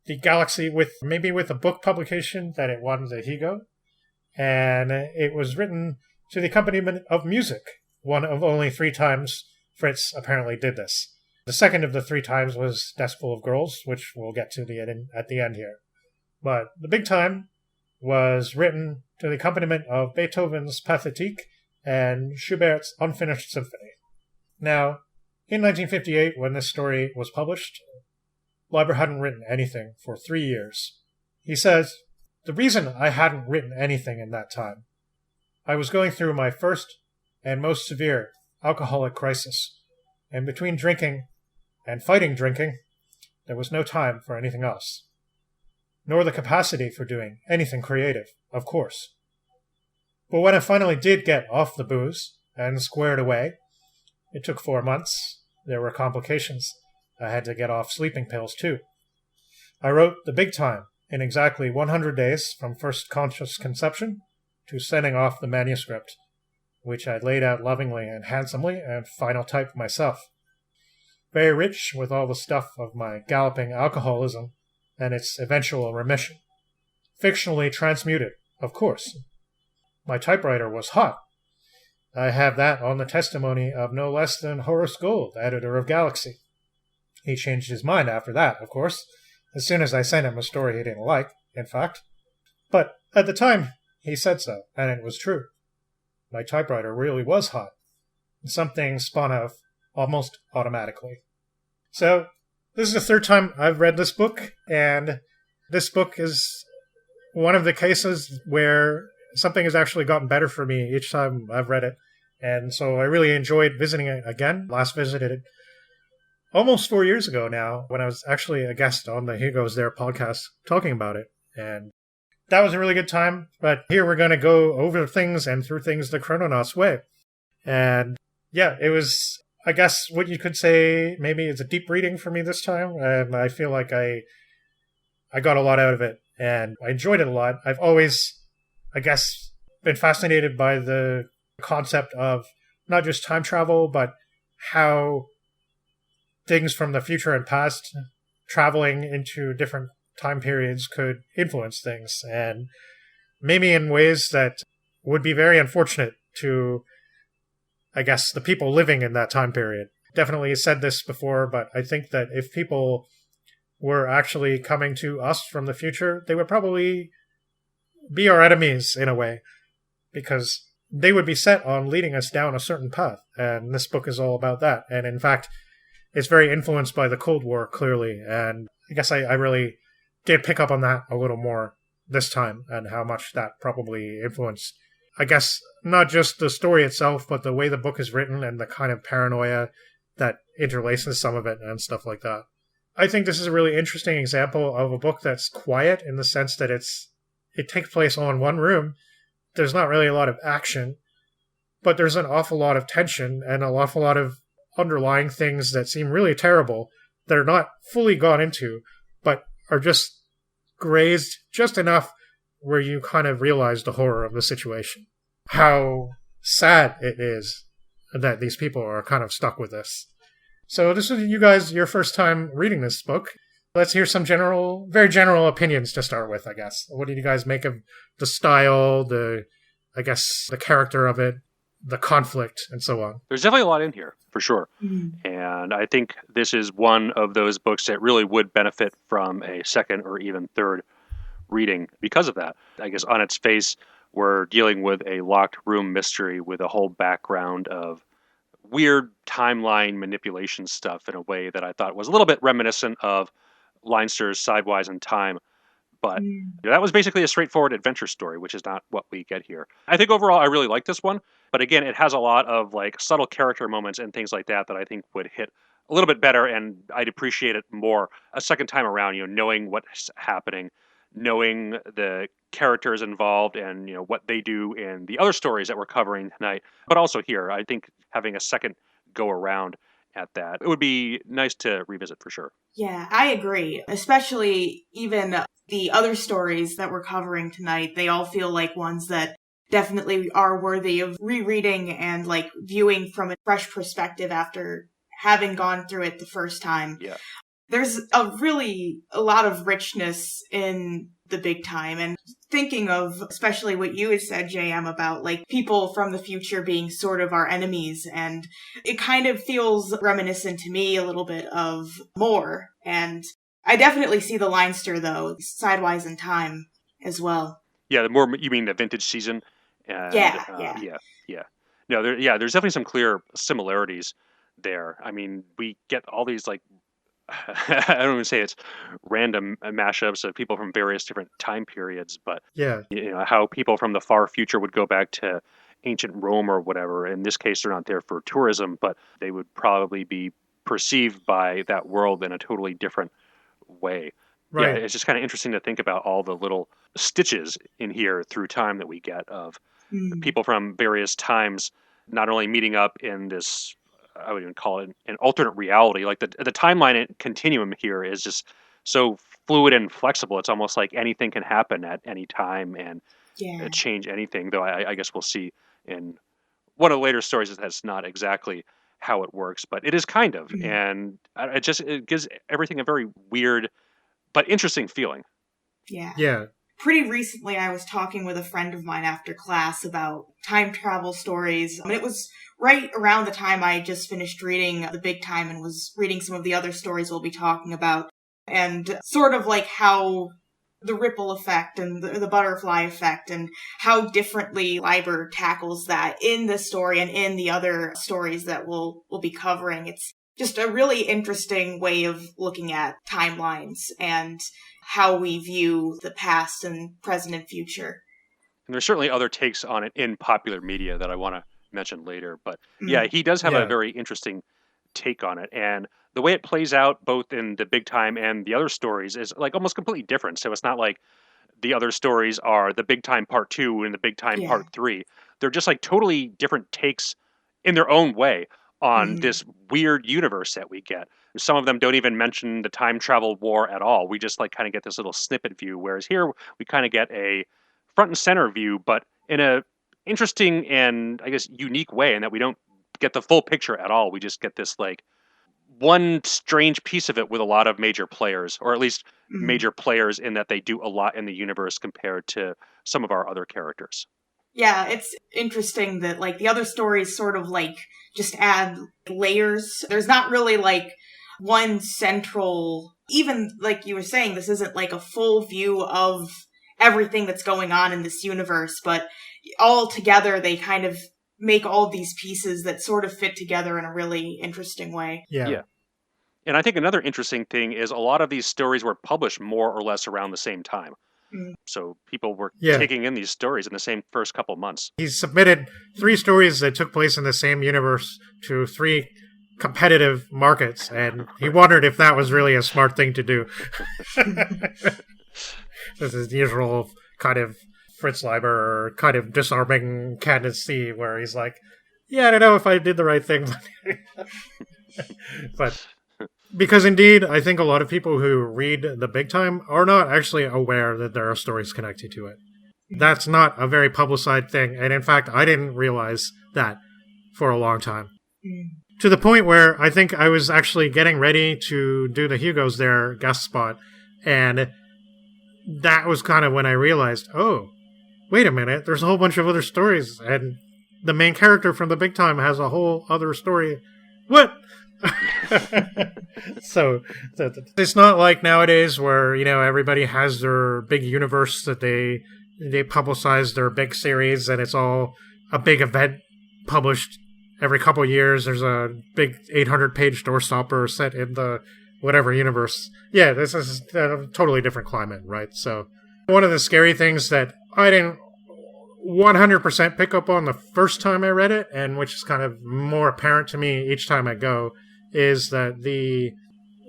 the Galaxy with a book publication that it won the Hugo, and it was written to the accompaniment of music, one of only 3 times Fritz apparently did this. The second of the 3 times was Desk Full of Girls, which we'll get to at the end here. But The Big Time was written to the accompaniment of Beethoven's Pathétique and Schubert's Unfinished Symphony. Now, in 1958, when this story was published, Leiber hadn't written anything for 3 years. He says, "The reason I hadn't written anything in that time, I was going through my first and most severe alcoholic crisis, and between drinking and fighting drinking, there was no time for anything else, nor the capacity for doing anything creative, of course. But when I finally did get off the booze and squared away, it took 4 months. There were complications. I had to get off sleeping pills, too. I wrote The Big Time in exactly 100 days from first conscious conception to sending off the manuscript, which I laid out lovingly and handsomely and final typed myself. Very rich with all the stuff of my galloping alcoholism and its eventual remission. Fictionally transmuted, of course. My typewriter was hot. I have that on the testimony of no less than Horace Gold, editor of Galaxy. He changed his mind after that, of course, as soon as I sent him a story he didn't like, in fact. But at the time, he said so, and it was true. My typewriter really was hot. Something spun out almost automatically. So, this is the 3rd time I've read this book, and this book is one of the cases where something has actually gotten better for me each time I've read it. And so I really enjoyed visiting it again. Last visited it almost 4 years ago now, when I was actually a guest on the Here Goes There podcast talking about it. And that was a really good time. But here we're going to go over things and through things the Chrononauts way. And yeah, it was, I guess what you could say, maybe it's a deep reading for me this time. And I feel like I got a lot out of it. And I enjoyed it a lot. I've always, I guess, been fascinated by the concept of not just time travel, but how things from the future and past traveling into different time periods could influence things, and maybe in ways that would be very unfortunate to, I guess, the people living in that time period. Definitely said this before, but I think that if people were actually coming to us from the future, they would probably be our enemies in a way, because they would be set on leading us down a certain path, and this book is all about that. And in fact, it's very influenced by the Cold War, clearly, and I guess I really did pick up on that a little more this time, and how much that probably influenced, I guess, not just the story itself, but the way the book is written and the kind of paranoia that interlaces some of it and stuff like that. I think this is a really interesting example of a book that's quiet in the sense that it takes place all in one room. There's not really a lot of action, but there's an awful lot of tension and an awful lot of underlying things that seem really terrible that are not fully gone into, but are just grazed just enough where you kind of realize the horror of the situation. How sad it is that these people are kind of stuck with this. So this is you guys, your first time reading this book. Let's hear some very general opinions to start with, I guess. What did you guys make of the style, the character of it, the conflict, and so on? There's definitely a lot in here, for sure. And I think this is one of those books that really would benefit from a second or even third reading because of that. I guess on its face, we're dealing with a locked room mystery with a whole background of weird timeline manipulation stuff in a way that I thought was a little bit reminiscent of Leinster's Sidewise in Time. But that was basically a straightforward adventure story, which is not what we get here. I think overall I really like this one. But again, it has a lot of like subtle character moments and things like that I think would hit a little bit better, and I'd appreciate it more a second time around, knowing what's happening, knowing the characters involved and, what they do in the other stories that we're covering tonight. But also here, I think having a second go around at that, it would be nice to revisit for sure. Yeah, I agree. Especially even the other stories that we're covering tonight, they all feel like ones that definitely are worthy of rereading and like viewing from a fresh perspective after having gone through it the first time. Yeah. There's a lot of richness in the Big Time, and thinking of especially what you had said, JM, about like people from the future being sort of our enemies, and it kind of feels reminiscent to me a little bit of More, and I definitely see the Leinster though, Sidewise in Time as well. Yeah, the More, you mean the vintage season? Yeah. No, there's definitely some clear similarities there. I mean, we get all these like I don't even say it's random mashups of people from various different time periods, but how people from the far future would go back to ancient Rome or whatever. In this case, they're not there for tourism, but they would probably be perceived by that world in a totally different way. Right. Yeah, it's just kind of interesting to think about all the little stitches in here through time that we get of people from various times not only meeting up in this, I would even call it an alternate reality. Like the timeline continuum here is just so fluid and flexible. It's almost like anything can happen at any time and change anything. Though I guess we'll see in one of the later stories that that's not exactly how it works, but it is kind of. And it gives everything a very weird but interesting feeling. Yeah. Pretty recently, I was talking with a friend of mine after class about time travel stories. I mean, it was right around the time I just finished reading The Big Time and was reading some of the other stories we'll be talking about. And sort of like how the ripple effect and the butterfly effect and how differently Leiber tackles that in this story and in the other stories that we'll be covering. It's just a really interesting way of looking at timelines and how we view the past and present and future. And there's certainly other takes on it in popular media that I want to mention later. But he does have a very interesting take on it. And the way it plays out both in The Big Time and the other stories is like almost completely different. So it's not like the other stories are The Big Time Part 2 and The Big Time Part 3. They're just like totally different takes in their own way on this weird universe that we get. Some of them don't even mention the time travel war at all. We just like kind of get this little snippet view, whereas here we kind of get a front and center view, but in a interesting and I guess unique way, in that we don't get the full picture at all. We just get this like one strange piece of it with a lot of major players, or at least major players in that they do a lot in the universe compared to some of our other characters. Yeah, it's interesting that like the other stories sort of like just add layers. There's not really like one central, even like you were saying, this isn't like a full view of everything that's going on in this universe, but all together they kind of make all these pieces that sort of fit together in a really interesting way. Yeah. And I think another interesting thing is a lot of these stories were published more or less around the same time. So people were taking in these stories in the same first couple months. He submitted 3 stories that took place in the same universe to 3 competitive markets, and he wondered if that was really a smart thing to do. This is the usual kind of Fritz Leiber kind of disarming candidacy where he's like, Yeah, I don't know if I did the right thing. But because indeed, I think a lot of people who read The Big Time are not actually aware that there are stories connected to it. That's not a very publicized thing. And in fact, I didn't realize that for a long time. To the point where I think I was actually getting ready to do the Hugo's there guest spot. And that was kind of when I realized, oh, wait a minute, there's a whole bunch of other stories. And the main character from The Big Time has a whole other story. What? So it's not like nowadays where, everybody has their big universe that they publicize their big series and it's all a big event published every couple of years. There's a big 800-page doorstopper set in the whatever universe. Yeah, this is a totally different climate, right? So one of the scary things that I didn't 100% pick up on the first time I read it, and which is kind of more apparent to me each time I go, is that the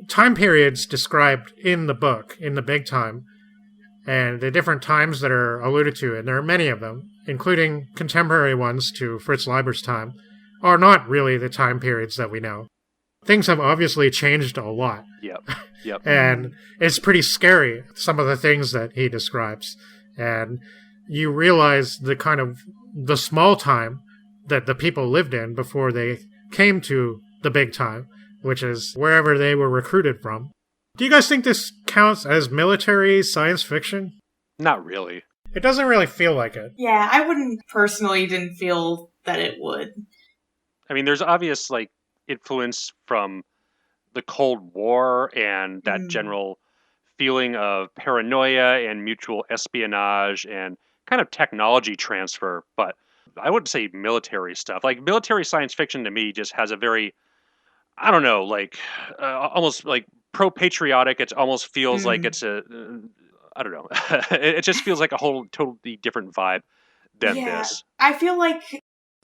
time periods described in the book, in The Big Time, and the different times that are alluded to, and there are many of them, including contemporary ones to Fritz Leiber's time, are not really the time periods that we know. Things have obviously changed a lot. Yep. And it's pretty scary, some of the things that he describes. And you realize the small time that the people lived in before they came to the big time, which is wherever they were recruited from. Do you guys think this counts as military science fiction? Not really. It doesn't really feel like it. Yeah, I didn't feel that it would. I mean, there's obvious, influence from the Cold War and that general feeling of paranoia and mutual espionage and kind of technology transfer, but I wouldn't say military stuff. Military science fiction to me just has a very, I don't know, almost pro-patriotic. It almost feels like it's I don't know. It just feels like a whole totally different vibe than this. I feel like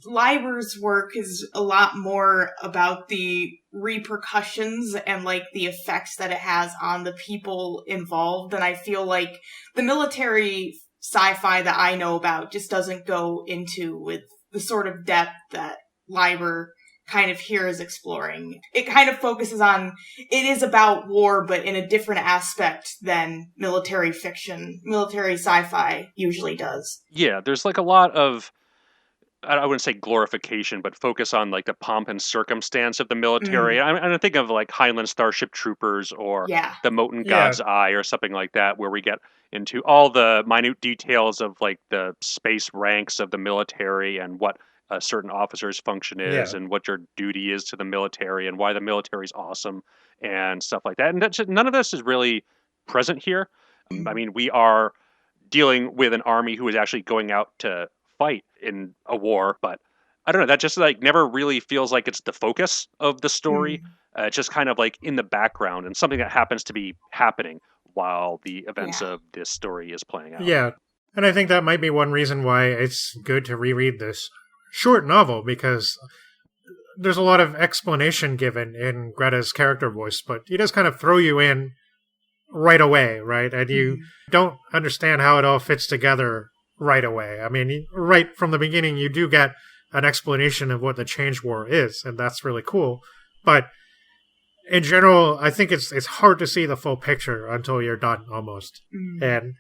Leiber's work is a lot more about the repercussions and the effects that it has on the people involved. And I feel like the military sci-fi that I know about just doesn't go into with the sort of depth that Leiber kind of here is exploring. It kind of focuses on, it is about war, but in a different aspect than military fiction, military sci-fi usually does. Yeah, there's a lot of, I wouldn't say glorification, but focus on the pomp and circumstance of the military. I think of Highland Starship Troopers or the Moten God's Eye or something like that, where we get into all the minute details of the space ranks of the military and what a certain officer's function is and what your duty is to the military and why the military is awesome and stuff like that. And none of this is really present here. I mean, we are dealing with an army who is actually going out to fight in a war, but I don't know, that just never really feels like it's the focus of the story. It's just kind of in the background and something that happens to be happening while the events of this story is playing out. Yeah, and I think that might be one reason why it's good to reread this short novel, because there's a lot of explanation given in Greta's character voice, but he does kind of throw you in right away, right? And you don't understand how it all fits together right away. I mean, right from the beginning, you do get an explanation of what the Change War is, and that's really cool. But in general, I think it's hard to see the full picture until you're done, almost. And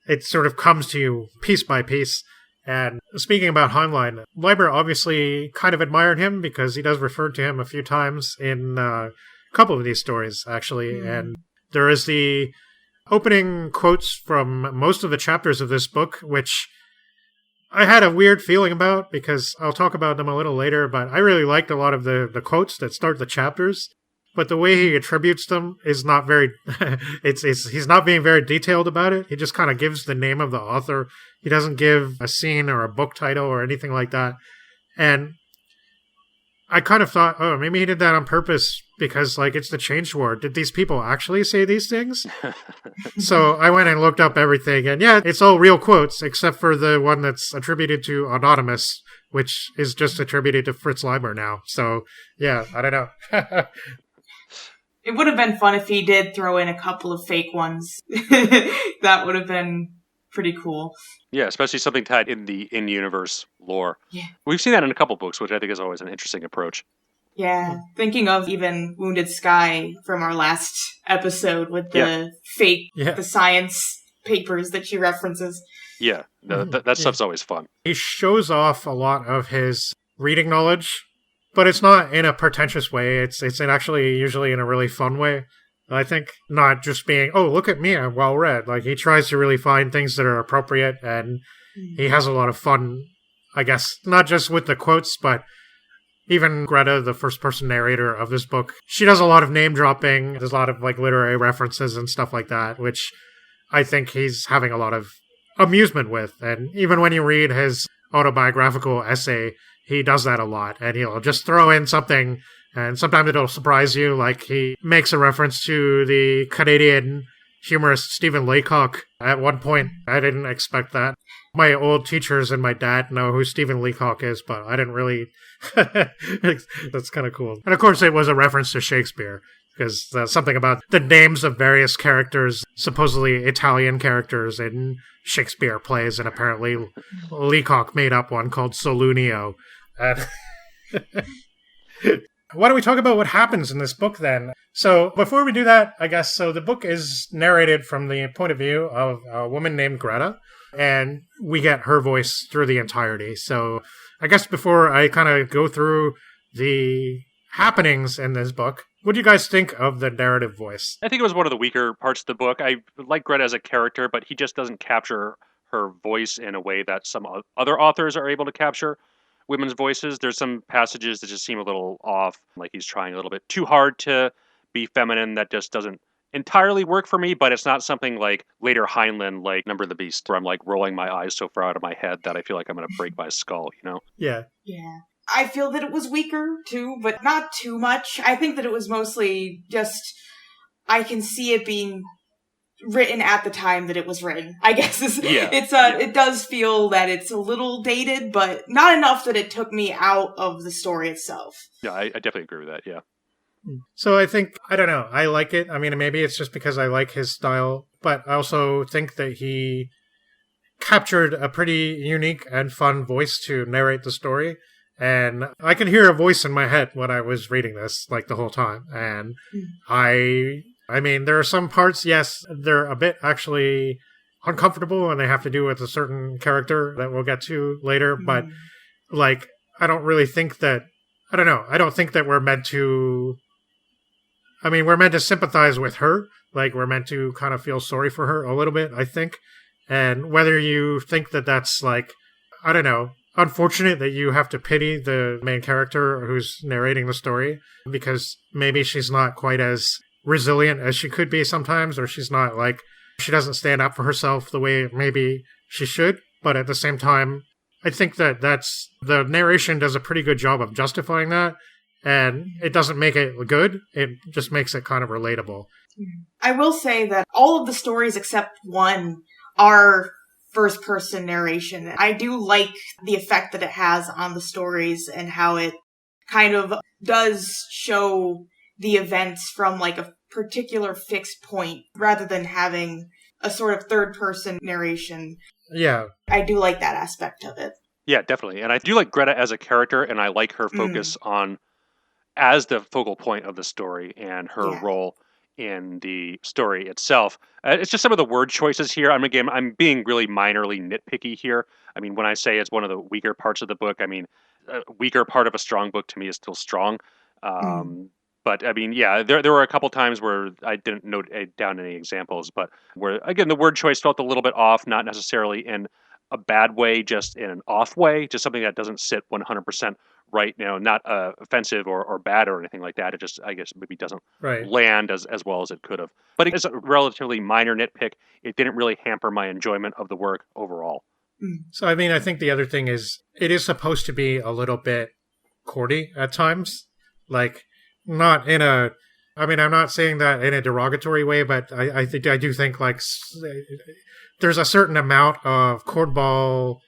it sort of comes to you piece by piece. And speaking about Heinlein, Leiber obviously kind of admired him because he does refer to him a few times in a couple of these stories, actually. And there is the opening quotes from most of the chapters of this book, which I had a weird feeling about because I'll talk about them a little later, but I really liked a lot of the quotes that start the chapters. But the way he attributes them is not very, he's not being very detailed about it. He just kind of gives the name of the author. He doesn't give a scene or a book title or anything like that. And I kind of thought, oh, maybe he did that on purpose because, it's the Change War. Did these people actually say these things? So I went and looked up everything, and yeah, it's all real quotes, except for the one that's attributed to Anonymous, which is just attributed to Fritz Leiber now. So, yeah, I don't know. It would have been fun if he did throw in a couple of fake ones. That would have been pretty cool. Yeah, especially something tied in the in-universe lore. Yeah. We've seen that in a couple books, which I think is always an interesting approach. Yeah, thinking of even Wounded Sky from our last episode with the fake, the science papers that she references. Yeah, that stuff's always fun. He shows off a lot of his reading knowledge, but it's not in a pretentious way. It's actually usually in a really fun way. I think not just being, oh, look at me, I'm well read. Like, he tries to really find things that are appropriate, and he has a lot of fun, I guess, not just with the quotes, but even Greta, the first person narrator of this book, she does a lot of name dropping. There's a lot of like literary references and stuff like that, which I think he's having a lot of amusement with. And even when you read his autobiographical essay, he does that a lot, and he'll just throw in something, and sometimes it'll surprise you. Like, he makes a reference to the Canadian humorist Stephen Leacock at one point. I didn't expect that. My old teachers and my dad know who Stephen Leacock is, but I didn't really. That's kind of cool. And of course, it was a reference to Shakespeare, because something about the names of various characters, supposedly Italian characters in Shakespeare plays, and apparently Leacock made up one called Solunio. Why don't we talk about what happens in this book then? So before we do that, I guess, so the book is narrated from the point of view of a woman named Greta, and we get her voice through the entirety. So I guess before I kind of go through the happenings in this book, what do you guys think of the narrative voice? I think it was one of the weaker parts of the book. I like Greta as a character, but he just doesn't capture her voice in a way that some other authors are able to capture women's voices. There's some passages that just seem a little off, like he's trying a little bit too hard to be feminine. That just doesn't entirely work for me, but it's not something like later Heinlein, like Number of the Beast, where I'm like rolling my eyes so far out of my head that I feel like I'm going to break my skull, you know? Yeah. Yeah. I feel that it was weaker, too, but not too much. I think that it was mostly just, I can see it being written at the time that it was written. I guess it does feel that it's a little dated, but not enough that it took me out of the story itself. Yeah, I definitely agree with that, yeah. So I think, I don't know, I like it. I mean, maybe it's just because I like his style, but I also think that he captured a pretty unique and fun voice to narrate the story. And I could hear a voice in my head when I was reading this, like, the whole time. And I mean, there are some parts, yes, they're a bit actually uncomfortable, and they have to do with a certain character that we'll get to later. But, like, I don't really think that, I don't know, I don't think that we're meant to, I mean, we're meant to sympathize with her. Like, we're meant to kind of feel sorry for her a little bit, I think. And whether you think that that's, like, I don't know, unfortunate that you have to pity the main character who's narrating the story, because maybe she's not quite as resilient as she could be sometimes, or she's not, like, she doesn't stand up for herself the way maybe she should. But at the same time, I think that the narration does a pretty good job of justifying that, and it doesn't make it good, it just makes it kind of relatable. I will say that all of the stories except one are first-person narration. I do like the effect that it has on the stories and how it kind of does show the events from, like, a particular fixed point rather than having a sort of third-person narration. Yeah. I do like that aspect of it. Yeah, definitely. And I do like Greta as a character, and I like her focus on as the focal point of the story and her role in the story itself. It's just some of the word choices here. I'm being really minorly nitpicky here. I mean, when I say it's one of the weaker parts of the book, I mean, a weaker part of a strong book to me is still strong. But I mean, yeah, there were a couple times where I didn't note down any examples, but where, again, the word choice felt a little bit off, not necessarily in a bad way, just in an off way, just something that doesn't sit 100% right, you know, not offensive or bad or anything like that. It just, I guess, maybe doesn't land as well as it could have. But it's a relatively minor nitpick. It didn't really hamper my enjoyment of the work overall. So, I mean, I think the other thing is, it is supposed to be a little bit courty at times. Like, not in a, I mean, I'm not saying that in a derogatory way, but I do think, like, there's a certain amount of cornball,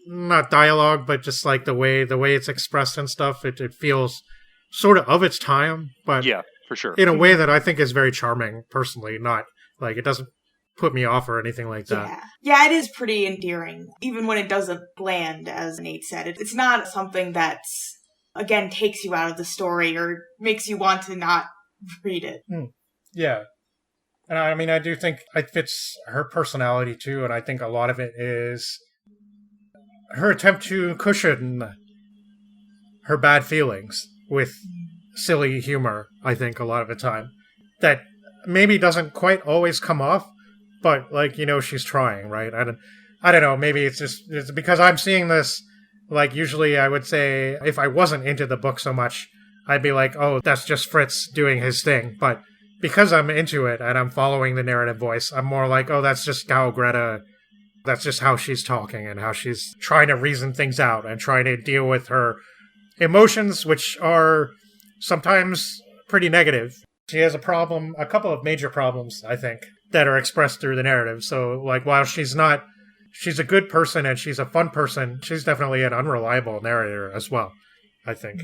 not dialogue, but just like the way it's expressed and stuff. It feels sort of its time, but yeah, for sure, in a way that I think is very charming. Personally, not like it doesn't put me off or anything like that. Yeah, it is pretty endearing, even when it doesn't land, as Nate said. It's not something that's, again, takes you out of the story or makes you want to not read it. Yeah. And I mean, I do think it fits her personality too, and I think a lot of it is her attempt to cushion her bad feelings with silly humor, I think, a lot of the time. That maybe doesn't quite always come off, but, like, you know, she's trying, right? I don't know, maybe it's because I'm seeing this, like, usually I would say, if I wasn't into the book so much, I'd be like, oh, that's just Fritz doing his thing, but because I'm into it and I'm following the narrative voice, I'm more like, oh, that's just how Greta, that's just how she's talking and how she's trying to reason things out and trying to deal with her emotions, which are sometimes pretty negative. She has a couple of major problems, I think, that are expressed through the narrative. So, like, while she's a good person and she's a fun person, she's definitely an unreliable narrator as well, I think.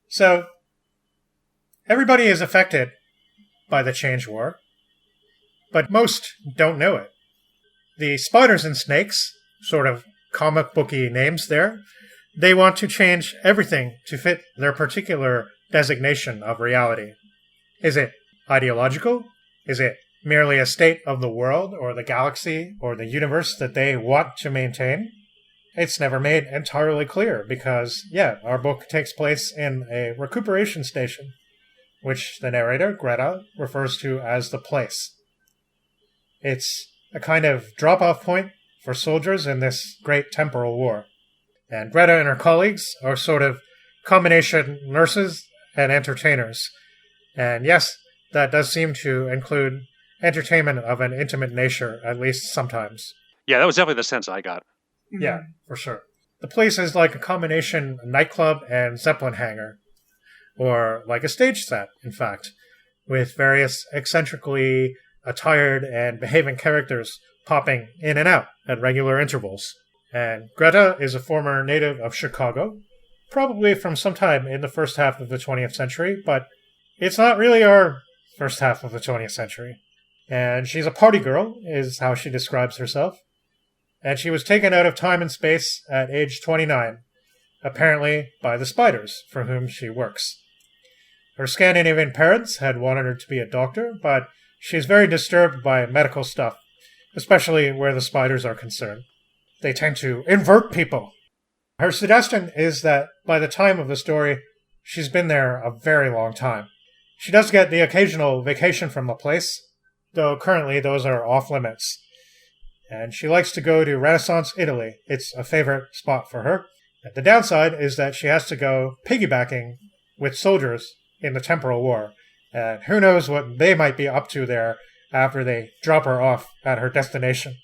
So, everybody is affected by the Change War, but most don't know it. The spiders and snakes, sort of comic booky names there, they want to change everything to fit their particular designation of reality. Is it ideological? Is it merely a state of the world or the galaxy or the universe that they want to maintain? It's never made entirely clear because, our book takes place in a recuperation station, which the narrator, Greta, refers to as the place. It's a kind of drop-off point for soldiers in this great temporal war. And Greta and her colleagues are sort of combination nurses and entertainers. And yes, that does seem to include entertainment of an intimate nature, at least sometimes. Yeah, that was definitely the sense I got. Yeah, for sure. The place is like a combination nightclub and Zeppelin hangar. Or like a stage set, in fact, with various eccentrically attired and behaving characters popping in and out at regular intervals. And Greta is a former native of Chicago, probably from sometime in the first half of the 20th century, but it's not really our first half of the 20th century. And she's a party girl, is how she describes herself. And she was taken out of time and space at age 29, apparently by the spiders for whom she works. Her Scandinavian parents had wanted her to be a doctor, but she's very disturbed by medical stuff, especially where the spiders are concerned. They tend to invert people. Her suggestion is that by the time of the story, she's been there a very long time. She does get the occasional vacation from the place, though currently those are off limits. And she likes to go to Renaissance Italy. It's a favorite spot for her. The downside is that she has to go piggybacking with soldiers in the temporal war. And who knows what they might be up to there after they drop her off at her destination.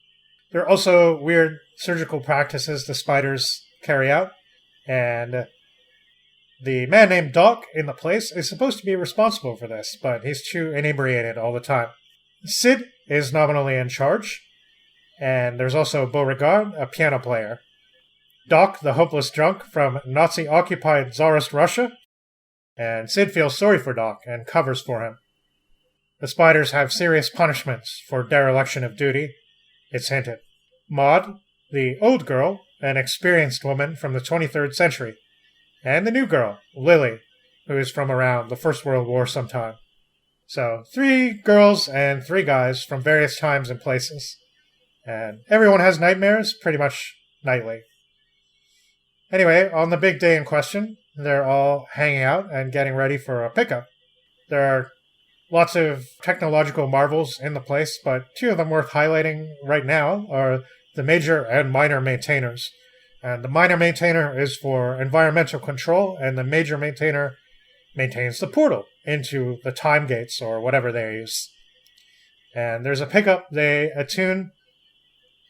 There are also weird surgical practices the spiders carry out. And the man named Doc in the place is supposed to be responsible for this, but he's too inebriated all the time. Sid is nominally in charge. And there's also Beauregard, a piano player. Doc, the hopeless drunk from Nazi-occupied Tsarist Russia. And Sid feels sorry for Doc and covers for him. The spiders have serious punishments for dereliction of duty, it's hinted. Maud, the old girl, an experienced woman from the 23rd century. And the new girl, Lily, who is from around the First World War sometime. So, 3 girls and 3 guys from various times and places. And everyone has nightmares pretty much nightly. Anyway, on the big day in question, they're all hanging out and getting ready for a pickup. There are lots of technological marvels in the place, but 2 of them worth highlighting right now are the major and minor maintainers. And the minor maintainer is for environmental control, and the major maintainer maintains the portal into the time gates or whatever they use. And there's a pickup they attune,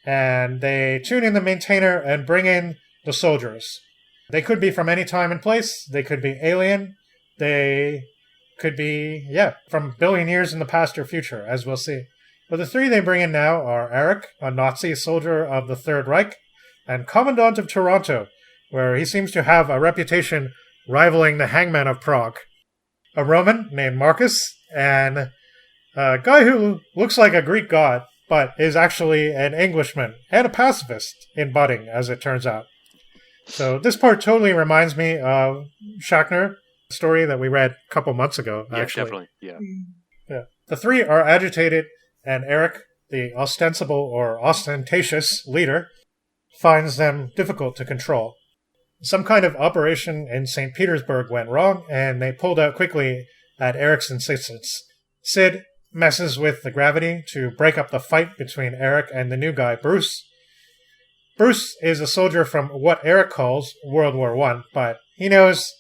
and they tune in the maintainer and bring in the soldiers. They could be from any time and place. They could be alien. They could be, from a billion years in the past or future, as we'll see. But the three they bring in now are Eric, a Nazi soldier of the Third Reich, and Commandant of Toronto, where he seems to have a reputation rivaling the Hangman of Prague. A Roman named Marcus, and a guy who looks like a Greek god, but is actually an Englishman and a pacifist in budding, as it turns out. So this part totally reminds me of Schachner, a story that we read a couple months ago, actually. Definitely, Yeah. The three are agitated, and Eric, the ostensible or ostentatious leader, finds them difficult to control. Some kind of operation in St. Petersburg went wrong, and they pulled out quickly at Eric's insistence. Sid messes with the gravity to break up the fight between Eric and the new guy, Bruce. Bruce is a soldier from what Eric calls World War I, but he knows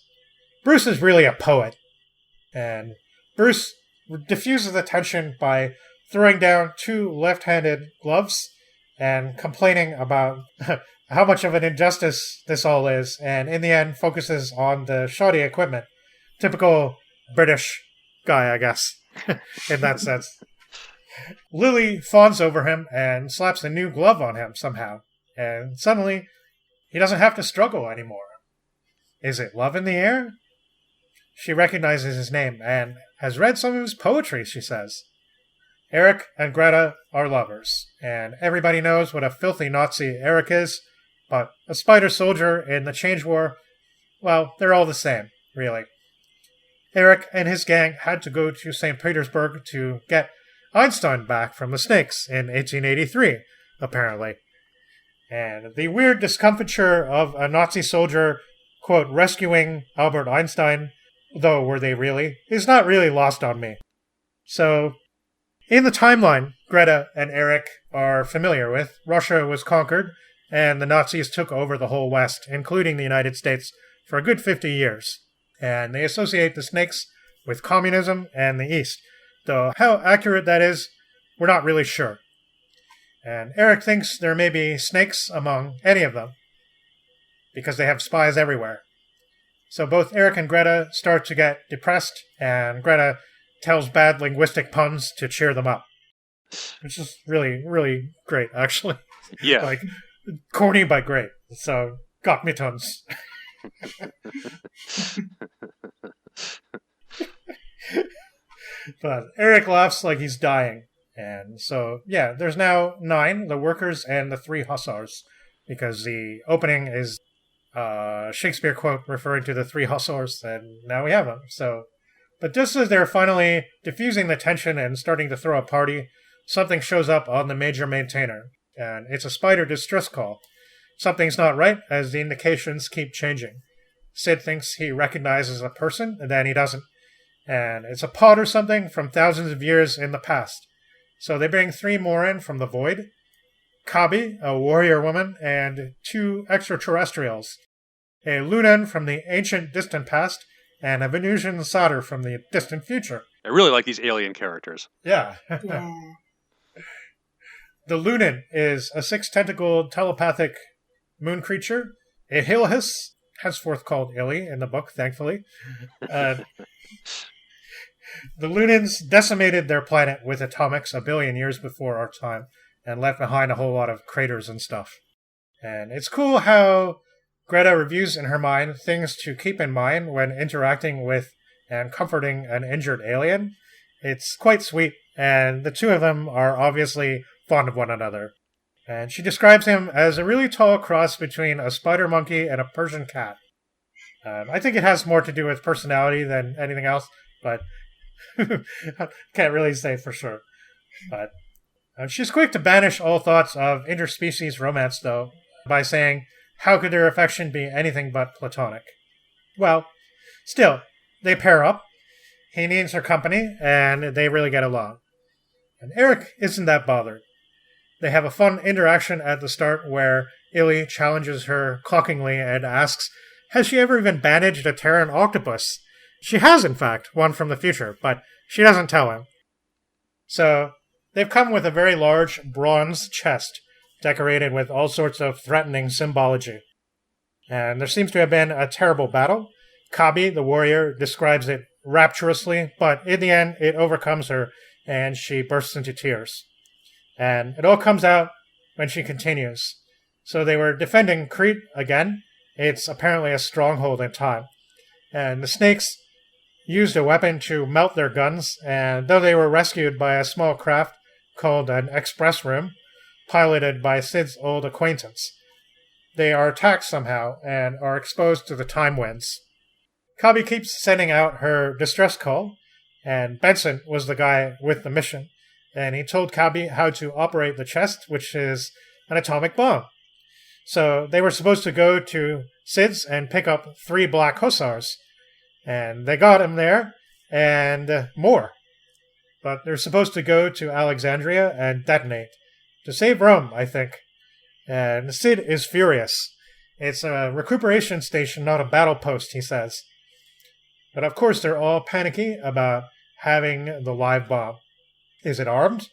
Bruce is really a poet. And Bruce diffuses the tension by throwing down 2 left-handed gloves and complaining about how much of an injustice this all is, and in the end focuses on the shoddy equipment. Typical British guy, I guess, in that sense. Lily fawns over him and slaps a new glove on him somehow, and suddenly he doesn't have to struggle anymore. Is it love in the air? She recognizes his name and has read some of his poetry, she says. Eric and Greta are lovers, and everybody knows what a filthy Nazi Eric is, but a spider soldier in the Change War, well, they're all the same, really. Eric and his gang had to go to St. Petersburg to get Einstein back from the Snakes in 1883, apparently. And the weird discomfiture of a Nazi soldier, quote, rescuing Albert Einstein, though were they really, is not really lost on me. So, in the timeline Greta and Eric are familiar with, Russia was conquered, and the Nazis took over the whole West, including the United States, for a good 50 years. And they associate the Snakes with communism and the East, though how accurate that is, we're not really sure. And Eric thinks there may be snakes among any of them, because they have spies everywhere. So both Eric and Greta start to get depressed, and Greta tells bad linguistic puns to cheer them up. Which is really, really great, actually. Yeah. Like, corny but great. So, got me tons. But Eric laughs like he's dying. And so, yeah, there's now 9, the workers and the 3 hussars. Because the opening is a Shakespeare quote referring to the 3 hussars, and now we have them. So, but just as they're finally diffusing the tension and starting to throw a party, something shows up on the major maintainer. And it's a spider distress call. Something's not right, as the indications keep changing. Sid thinks he recognizes a person, and then he doesn't. And it's a pod or something from thousands of years in the past. So they bring 3 more in from the void. Kabi, a warrior woman, and 2 extraterrestrials. A Lunan from the ancient distant past, and a Venusian Satyr from the distant future. I really like these alien characters. Yeah. Yeah. The Lunan is a 6-tentacled telepathic moon creature. A Hilhis, henceforth called Illy in the book, thankfully. The Lunans decimated their planet with atomics a billion years before our time and left behind a whole lot of craters and stuff. And it's cool how Greta reviews in her mind things to keep in mind when interacting with and comforting an injured alien. It's quite sweet, and the 2 of them are obviously fond of one another. And she describes him as a really tall cross between a spider monkey and a Persian cat. I think it has more to do with personality than anything else, but can't really say for sure. But she's quick to banish all thoughts of interspecies romance, though, by saying, how could their affection be anything but platonic? Well, still, they pair up. He needs her company, and they really get along. And Eric isn't that bothered. They have a fun interaction at the start where Illy challenges her clockingly and asks, has she ever even bandaged a Terran octopus? She has, in fact, one from the future, but she doesn't tell him. So, they've come with a very large bronze chest, decorated with all sorts of threatening symbology. And there seems to have been a terrible battle. Kabi, the warrior, describes it rapturously, but in the end, it overcomes her, and she bursts into tears. And it all comes out when she continues. So they were defending Crete again. It's apparently a stronghold in time. And the snakes used a weapon to melt their guns, and though they were rescued by a small craft called an express room, piloted by Sid's old acquaintance, they are attacked somehow and are exposed to the time winds. Kabi keeps sending out her distress call, and Benson was the guy with the mission, and he told Kabi how to operate the chest, which is an atomic bomb. So they were supposed to go to Sid's and pick up 3 black hussars, and they got him there, and more. But they're supposed to go to Alexandria and detonate. To save Rome, I think. And Sid is furious. It's a recuperation station, not a battle post, he says. But of course they're all panicky about having the live bomb. Is it armed?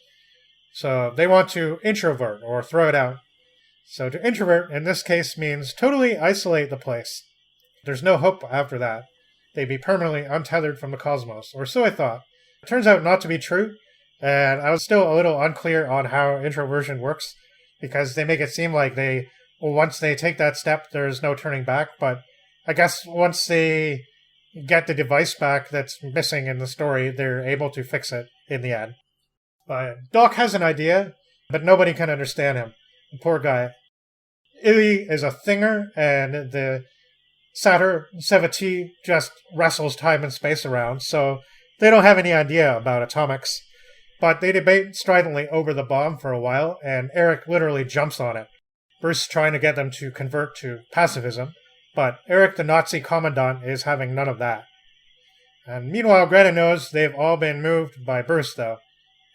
So they want to introvert or throw it out. So to introvert in this case means totally isolate the place. There's no hope after that. They'd be permanently untethered from the cosmos, or so I thought. It turns out not to be true, and I was still a little unclear on how introversion works, because they make it seem like once they take that step, there's no turning back, but I guess once they get the device back that's missing in the story, they're able to fix it in the end. But Doc has an idea, but nobody can understand him. The poor guy. Illy is a thinger, and the Satyr Sevati just wrestles time and space around, so they don't have any idea about atomics. But they debate stridently over the bomb for a while, and Eric literally jumps on it. Bruce trying to get them to convert to pacifism, but Eric the Nazi commandant is having none of that. And meanwhile, Greta knows they've all been moved by Bruce, though,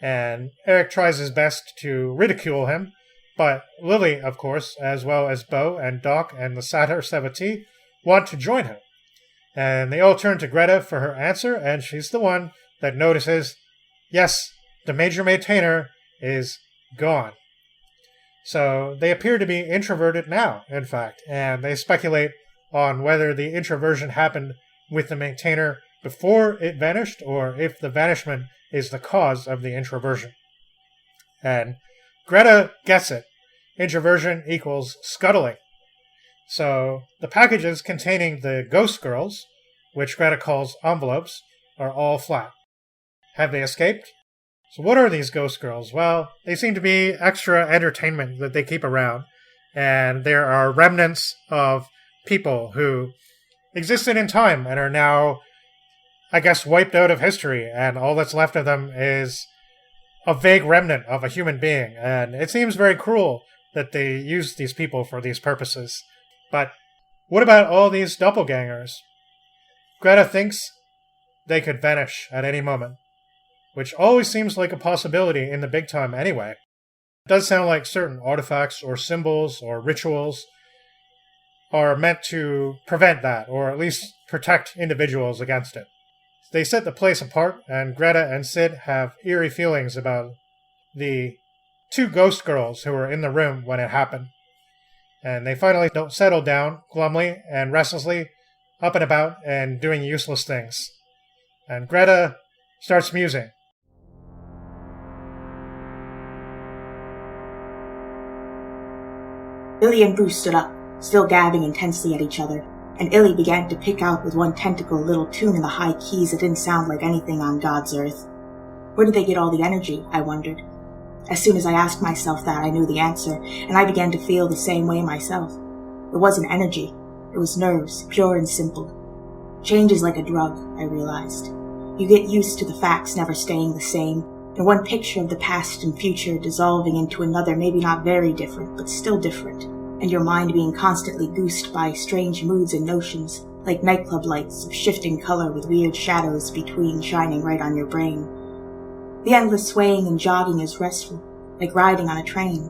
and Eric tries his best to ridicule him, but Lily, of course, as well as Bo and Doc and the Satyr Sevati, want to join him. And they all turn to Greta for her answer, and she's the one that notices, yes, the major maintainer is gone. So they appear to be introverted now, in fact, and they speculate on whether the introversion happened with the maintainer before it vanished, or if the vanishment is the cause of the introversion. And Greta gets it. Introversion equals scuttling. So the packages containing the ghost girls, which Greta calls envelopes, are all flat. Have they escaped? So what are these ghost girls? Well, they seem to be extra entertainment that they keep around, and there are remnants of people who existed in time and are now, I guess, wiped out of history, and all that's left of them is a vague remnant of a human being, and it seems very cruel that they use these people for these purposes. But what about all these doppelgangers? Greta thinks they could vanish at any moment, which always seems like a possibility in the big time anyway. It does sound like certain artifacts or symbols or rituals are meant to prevent that, or at least protect individuals against it. They set the place apart, and Greta and Sid have eerie feelings about the 2 ghost girls who were in the room when it happened. And they finally don't settle down glumly and restlessly, up and about and doing useless things. And Greta starts musing. Illy and Bruce stood up, still gabbing intensely at each other, and Illy began to pick out with one tentacle a little tune in the high keys that didn't sound like anything on God's earth. Where did they get all the energy, I wondered. As soon as I asked myself that, I knew the answer, and I began to feel the same way myself. It wasn't energy. It was nerves, pure and simple. Change is like a drug, I realized. You get used to the facts never staying the same, and one picture of the past and future dissolving into another, maybe not very different, but still different, and your mind being constantly goosed by strange moods and notions, like nightclub lights of shifting color with weird shadows between shining right on your brain. The endless swaying and jogging is restful, like riding on a train.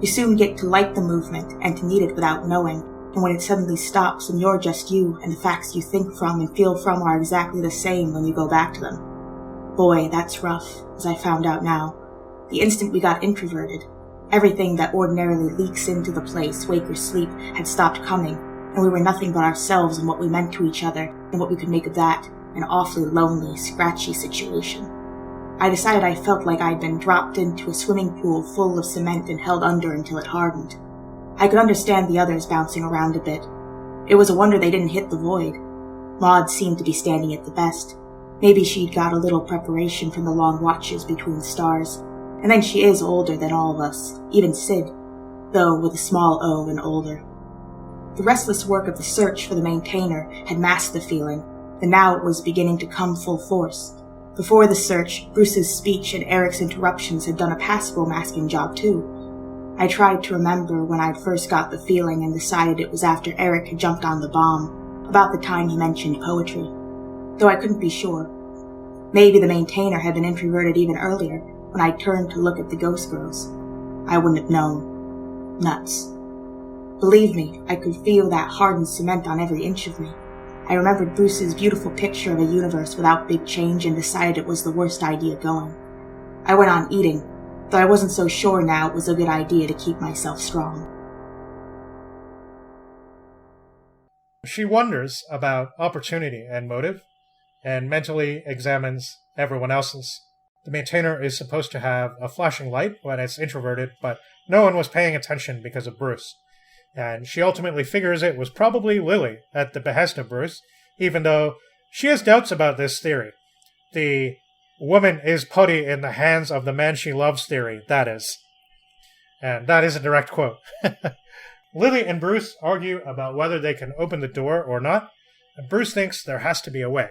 You soon get to like the movement and to need it without knowing, and when it suddenly stops and you're just you and the facts you think from and feel from are exactly the same when you go back to them. Boy, that's rough, as I found out now. The instant we got introverted, everything that ordinarily leaks into the place, wake or sleep, had stopped coming, and we were nothing but ourselves and what we meant to each other and what we could make of that, an awfully lonely, scratchy situation. I decided I felt like I'd been dropped into a swimming pool full of cement and held under until it hardened. I could understand the others bouncing around a bit. It was a wonder they didn't hit the void. Maud seemed to be standing it the best. Maybe she'd got a little preparation from the long watches between stars. And then she is older than all of us, even Sid, though with a small O and older. The restless work of the search for the maintainer had masked the feeling, and now it was beginning to come full force. Before the search, Bruce's speech and Eric's interruptions had done a passable masking job too. I tried to remember when I'd first got the feeling and decided it was after Eric had jumped on the bomb, about the time he mentioned poetry, though I couldn't be sure. Maybe the maintainer had been introverted even earlier, when I turned to look at the ghost girls. I wouldn't have known. Nuts. Believe me, I could feel that hardened cement on every inch of me. I remembered Bruce's beautiful picture of a universe without big change and decided it was the worst idea going. I went on eating, though I wasn't so sure now it was a good idea to keep myself strong. She wonders about opportunity and motive, and mentally examines everyone else's. The maintainer is supposed to have a flashing light when it's introverted, but no one was paying attention because of Bruce. And she ultimately figures it was probably Lily at the behest of Bruce, even though she has doubts about this theory. The woman is putty in the hands of the man she loves theory, that is. And that is a direct quote. Lily and Bruce argue about whether they can open the door or not, and Bruce thinks there has to be a way.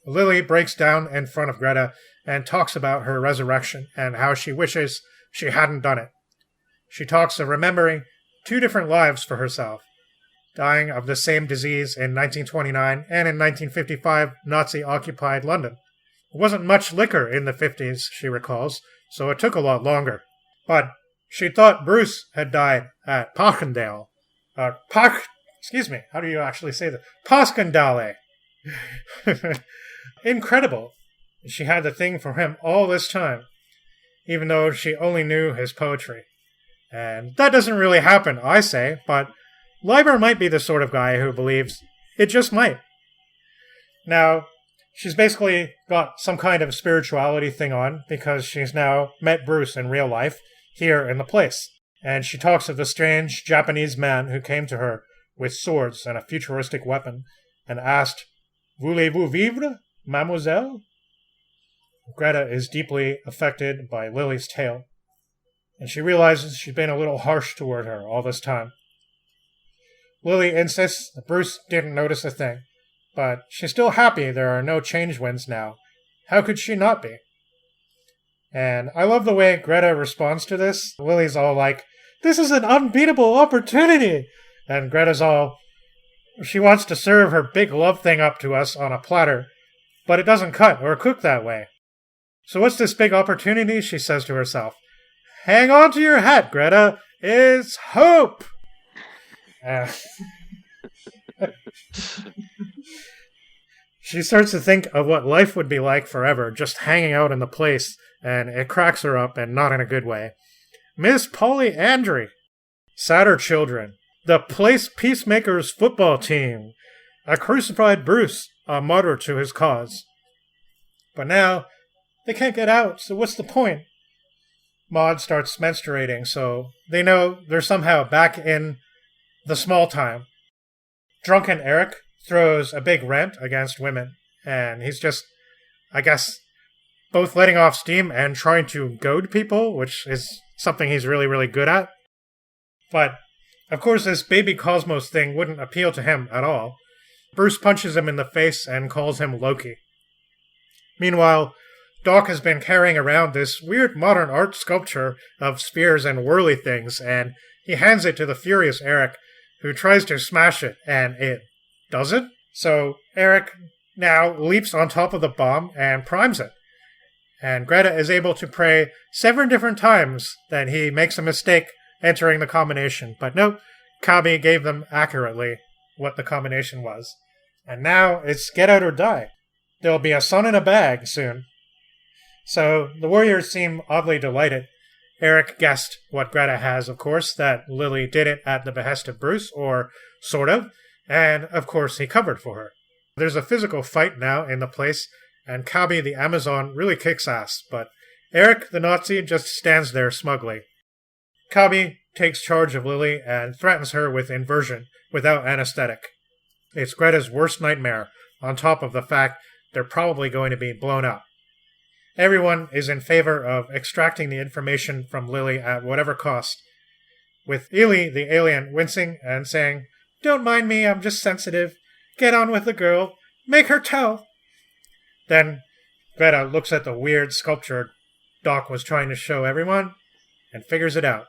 Lily breaks down in front of Greta and talks about her resurrection and how she wishes she hadn't done it. She talks of remembering 2 different lives for herself, dying of the same disease in 1929 and in 1955 Nazi-occupied London. There wasn't much liquor in the 50s, she recalls, so it took a lot longer. But she thought Bruce had died at Passchendaele. Excuse me, how do you actually say that? Passchendaele. Incredible. She had the thing for him all this time, even though she only knew his poetry. And that doesn't really happen, I say, but Leiber might be the sort of guy who believes it just might. Now, she's basically got some kind of spirituality thing on because she's now met Bruce in real life here in the place. And she talks of the strange Japanese man who came to her with swords and a futuristic weapon and asked, "Voulez-vous vivre, mademoiselle?" Greta is deeply affected by Lily's tale, and she realizes she's been a little harsh toward her all this time. Lily insists that Bruce didn't notice a thing, but she's still happy there are no change winds now. How could she not be? And I love the way Greta responds to this. Lily's all like, "This is an unbeatable opportunity!" And Greta's all, she wants to serve her big love thing up to us on a platter, but it doesn't cut or cook that way. So what's this big opportunity, she says to herself. Hang on to your hat, Greta. It's hope! She starts to think of what life would be like forever, just hanging out in the place, and it cracks her up, and not in a good way. Miss Polly Andre. Sadder children. The Place Peacemakers football team. A crucified Bruce, a martyr to his cause. But now, they can't get out, so what's the point? Maud starts menstruating, so they know they're somehow back in the small time. Drunken Eric throws a big rant against women, and he's just, I guess, both letting off steam and trying to goad people, which is something he's really, really good at. But, of course, this baby Cosmos thing wouldn't appeal to him at all. Bruce punches him in the face and calls him Loki. Meanwhile, Doc has been carrying around this weird modern art sculpture of spears and whirly things, and he hands it to the furious Eric, who tries to smash it, and it doesn't. So Eric now leaps on top of the bomb and primes it. And Greta is able to pray 7 different times that he makes a mistake entering the combination. But nope, Kabi gave them accurately what the combination was. And now it's get out or die. There'll be a son in a bag soon. So the warriors seem oddly delighted. Eric guessed what Greta has, of course, that Lily did it at the behest of Bruce, or sort of, and of course he covered for her. There's a physical fight now in the place, and Kabi the Amazon really kicks ass, but Eric the Nazi just stands there smugly. Kabi takes charge of Lily and threatens her with inversion without anesthetic. It's Greta's worst nightmare, on top of the fact they're probably going to be blown up. Everyone is in favor of extracting the information from Lily at whatever cost, with Ely the alien wincing and saying, "Don't mind me, I'm just sensitive. Get on with the girl. Make her tell." Then Greta looks at the weird sculpture Doc was trying to show everyone and figures it out.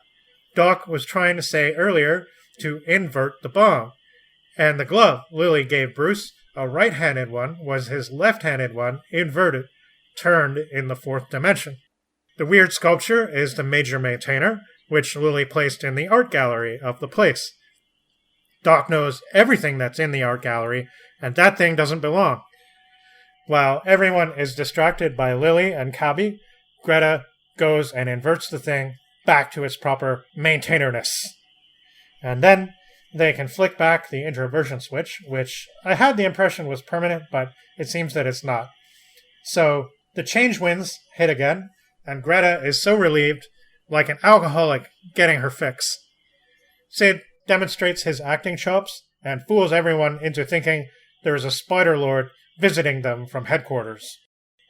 Doc was trying to say earlier to invert the bomb, and the glove Lily gave Bruce, a right-handed one, was his left-handed one, inverted, turned in the fourth dimension. The weird sculpture is the major maintainer, which Lily placed in the art gallery of the place. Doc knows everything that's in the art gallery, and that thing doesn't belong. While everyone is distracted by Lily and Kabi, Greta goes and inverts the thing back to its proper maintainerness. And then they can flick back the introversion switch, which I had the impression was permanent, but it seems that it's not. So the change winds hit again, and Greta is so relieved, like an alcoholic getting her fix. Sid demonstrates his acting chops and fools everyone into thinking there is a Spider Lord visiting them from headquarters.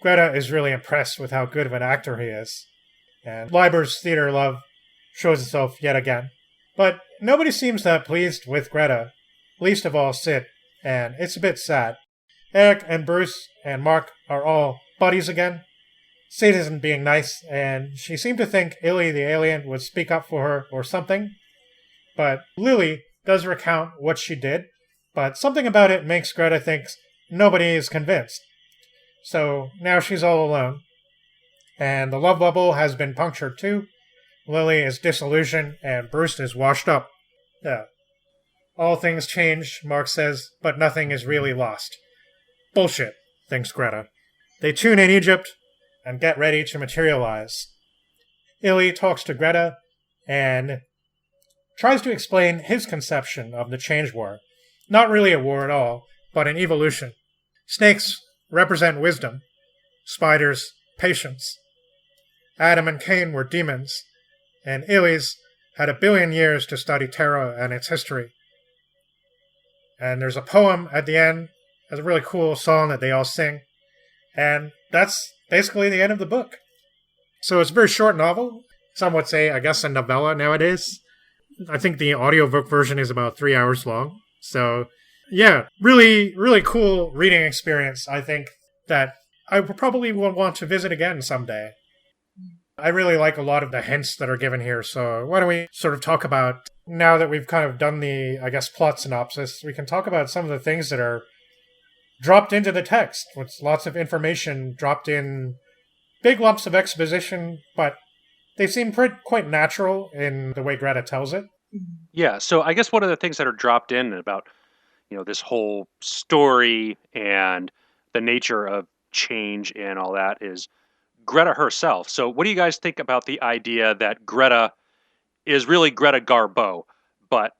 Greta is really impressed with how good of an actor he is, and Leiber's theater love shows itself yet again. But nobody seems that pleased with Greta, least of all Sid, and it's a bit sad. Eric and Bruce and Mark are all buddies again. Sid isn't being nice, and she seemed to think Illy the alien would speak up for her or something. But Lily does recount what she did, but something about it makes Greta think nobody is convinced. So now she's all alone. And the love bubble has been punctured too. Lily is disillusioned, and Bruce is washed up. Yeah. All things change, Mark says, but nothing is really lost. Bullshit, thinks Greta. They tune in Egypt and get ready to materialize. Illy talks to Greta and tries to explain his conception of the Change War. Not really a war at all, but an evolution. Snakes represent wisdom. Spiders, patience. Adam and Cain were demons, and Illy's had 1 billion years to study Terra and its history. And there's a poem at the end. There's a really cool song that they all sing. And that's basically the end of the book. So it's a very short novel. Some would say, I guess, a novella nowadays. I think the audiobook version is about 3 hours long. So, yeah, really, really cool reading experience, I think, that I probably will want to visit again someday. I really like a lot of the hints that are given here, so why don't we sort of talk about, now that we've kind of done the, I guess, plot synopsis, we can talk about some of the things that are dropped into the text, with lots of information dropped in, big lumps of exposition, but they seem quite natural in the way Greta tells it. Yeah, so I guess one of the things that are dropped in about, this whole story and the nature of change and all that is Greta herself. So what do you guys think about the idea that Greta is really Greta Garbo, but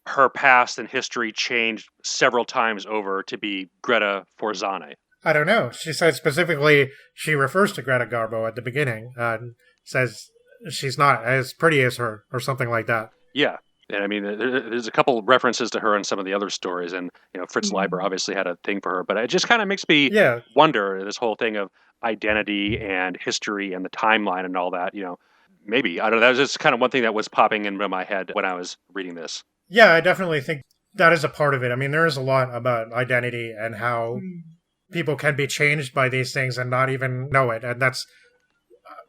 her past and history changed several times over to be Greta Forzane? I don't know. She said specifically she refers to Greta Garbo at the beginning and says she's not as pretty as her or something like that. Yeah. And I mean, there's a couple references to her in some of the other stories, and Fritz Leiber obviously had a thing for her, but it just kind of makes me wonder, this whole thing of identity and history and the timeline and all that. Maybe I don't know. That was just kind of one thing that was popping into my head when I was reading this. Yeah, I definitely think that is a part of it. I mean, there is a lot about identity and how people can be changed by these things and not even know it, and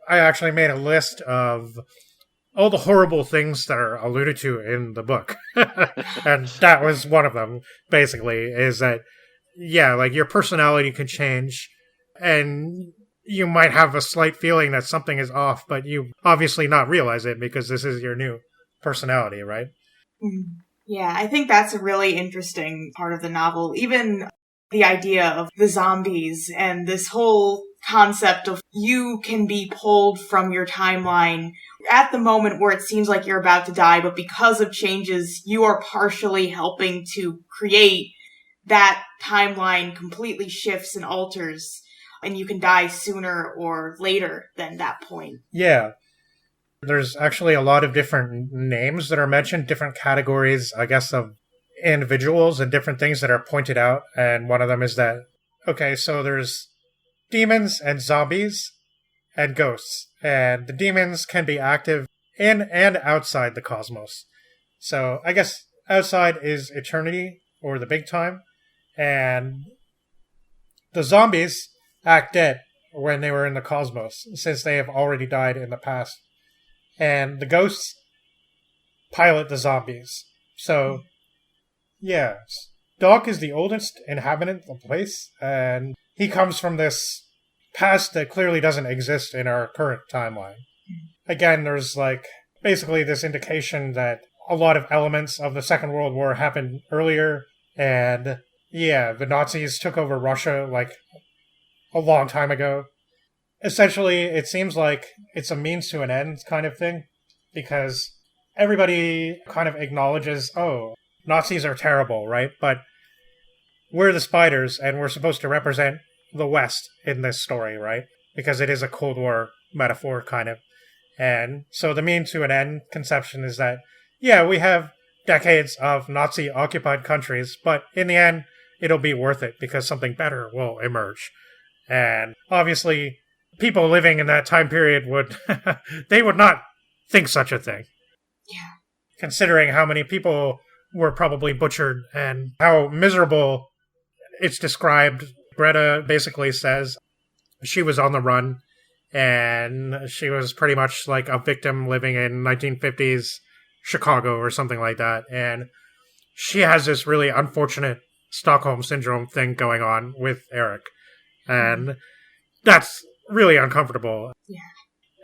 I actually made a list of all the horrible things that are alluded to in the book. And that was one of them, basically, is that, like your personality can change and you might have a slight feeling that something is off, but you obviously not realize it because this is your new personality, right? Yeah, I think that's a really interesting part of the novel. Even the idea of the zombies and this whole concept of you can be pulled from your timeline at the moment where it seems like you're about to die, but because of changes, you are partially helping to create that timeline completely shifts and alters, and you can die sooner or later than that point. Yeah. There's actually a lot of different names that are mentioned, different categories, I guess, of individuals and different things that are pointed out. And one of them is that, okay, so there's demons and zombies and ghosts. And the demons can be active in and outside the cosmos. So I guess outside is eternity or the big time. And the zombies act dead when they were in the cosmos, since they have already died in the past. And the ghosts pilot the zombies. So, yeah. Doc is the oldest inhabitant of the place, and he comes from this past that clearly doesn't exist in our current timeline. Again, there's basically this indication that a lot of elements of the Second World War happened earlier, and yeah, the Nazis took over Russia a long time ago. Essentially, it seems like it's a means to an end kind of thing, because everybody kind of acknowledges, oh, Nazis are terrible, right? But we're the spiders, and we're supposed to represent the West in this story, right? Because it is a Cold War metaphor, kind of. And so the means to an end conception is that, yeah, we have decades of Nazi-occupied countries, but in the end, it'll be worth it because something better will emerge. And obviously, people living in that time period they would not think such a thing. Yeah. Considering how many people were probably butchered and how miserable it's described. Greta basically says she was on the run and she was pretty much like a victim living in 1950s Chicago or something like that. And she has this really unfortunate Stockholm Syndrome thing going on with Eric. And that's really uncomfortable. Yeah.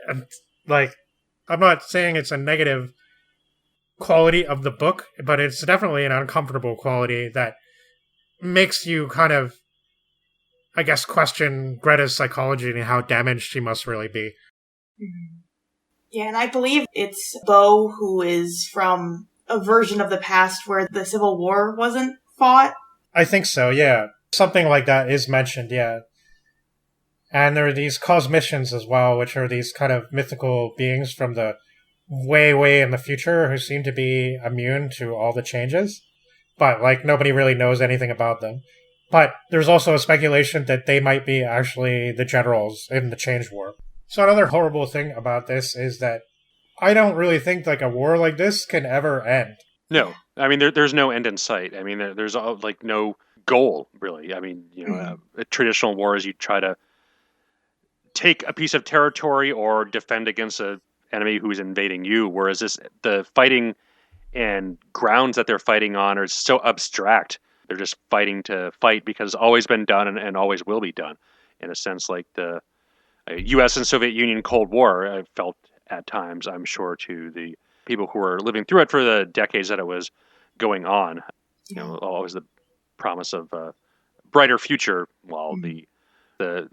And, I'm not saying it's a negative quality of the book, but it's definitely an uncomfortable quality that makes you kind of, I guess, question Greta's psychology and how damaged she must really be. Mm-hmm. Yeah, and I believe it's Bo who is from a version of the past where the Civil War wasn't fought. I think so, yeah. Something like that is mentioned, yeah. And there are these cosmicians as well, which are these kind of mythical beings from the way, way in the future who seem to be immune to all the changes. But, nobody really knows anything about them. But there's also a speculation that they might be actually the generals in the Change War. So another horrible thing about this is that I don't really think, a war like this can ever end. No. I mean, there's no end in sight. I mean, there's, no goal, really. I mean, a traditional war is you try to take a piece of territory or defend against an enemy who's invading you, whereas the fighting and grounds that they're fighting on are so abstract. They're just fighting to fight because it's always been done and always will be done. In a sense, like the U.S. and Soviet Union Cold War, I felt at times, I'm sure, to the people who were living through it for the decades that it was going on. Always the promise of a brighter future, while the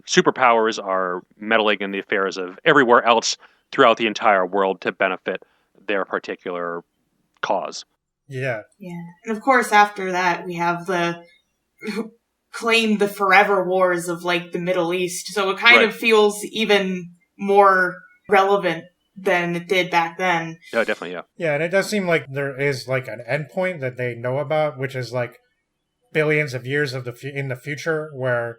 superpowers are meddling in the affairs of everywhere else throughout the entire world to benefit their particular cause. Yeah. Yeah. And of course, after that, we have claim the forever wars of the Middle East. So it kind of feels even more relevant than it did back then. Oh, definitely, yeah. Yeah, and it does seem like there is an endpoint that they know about, which is billions of years in the future, where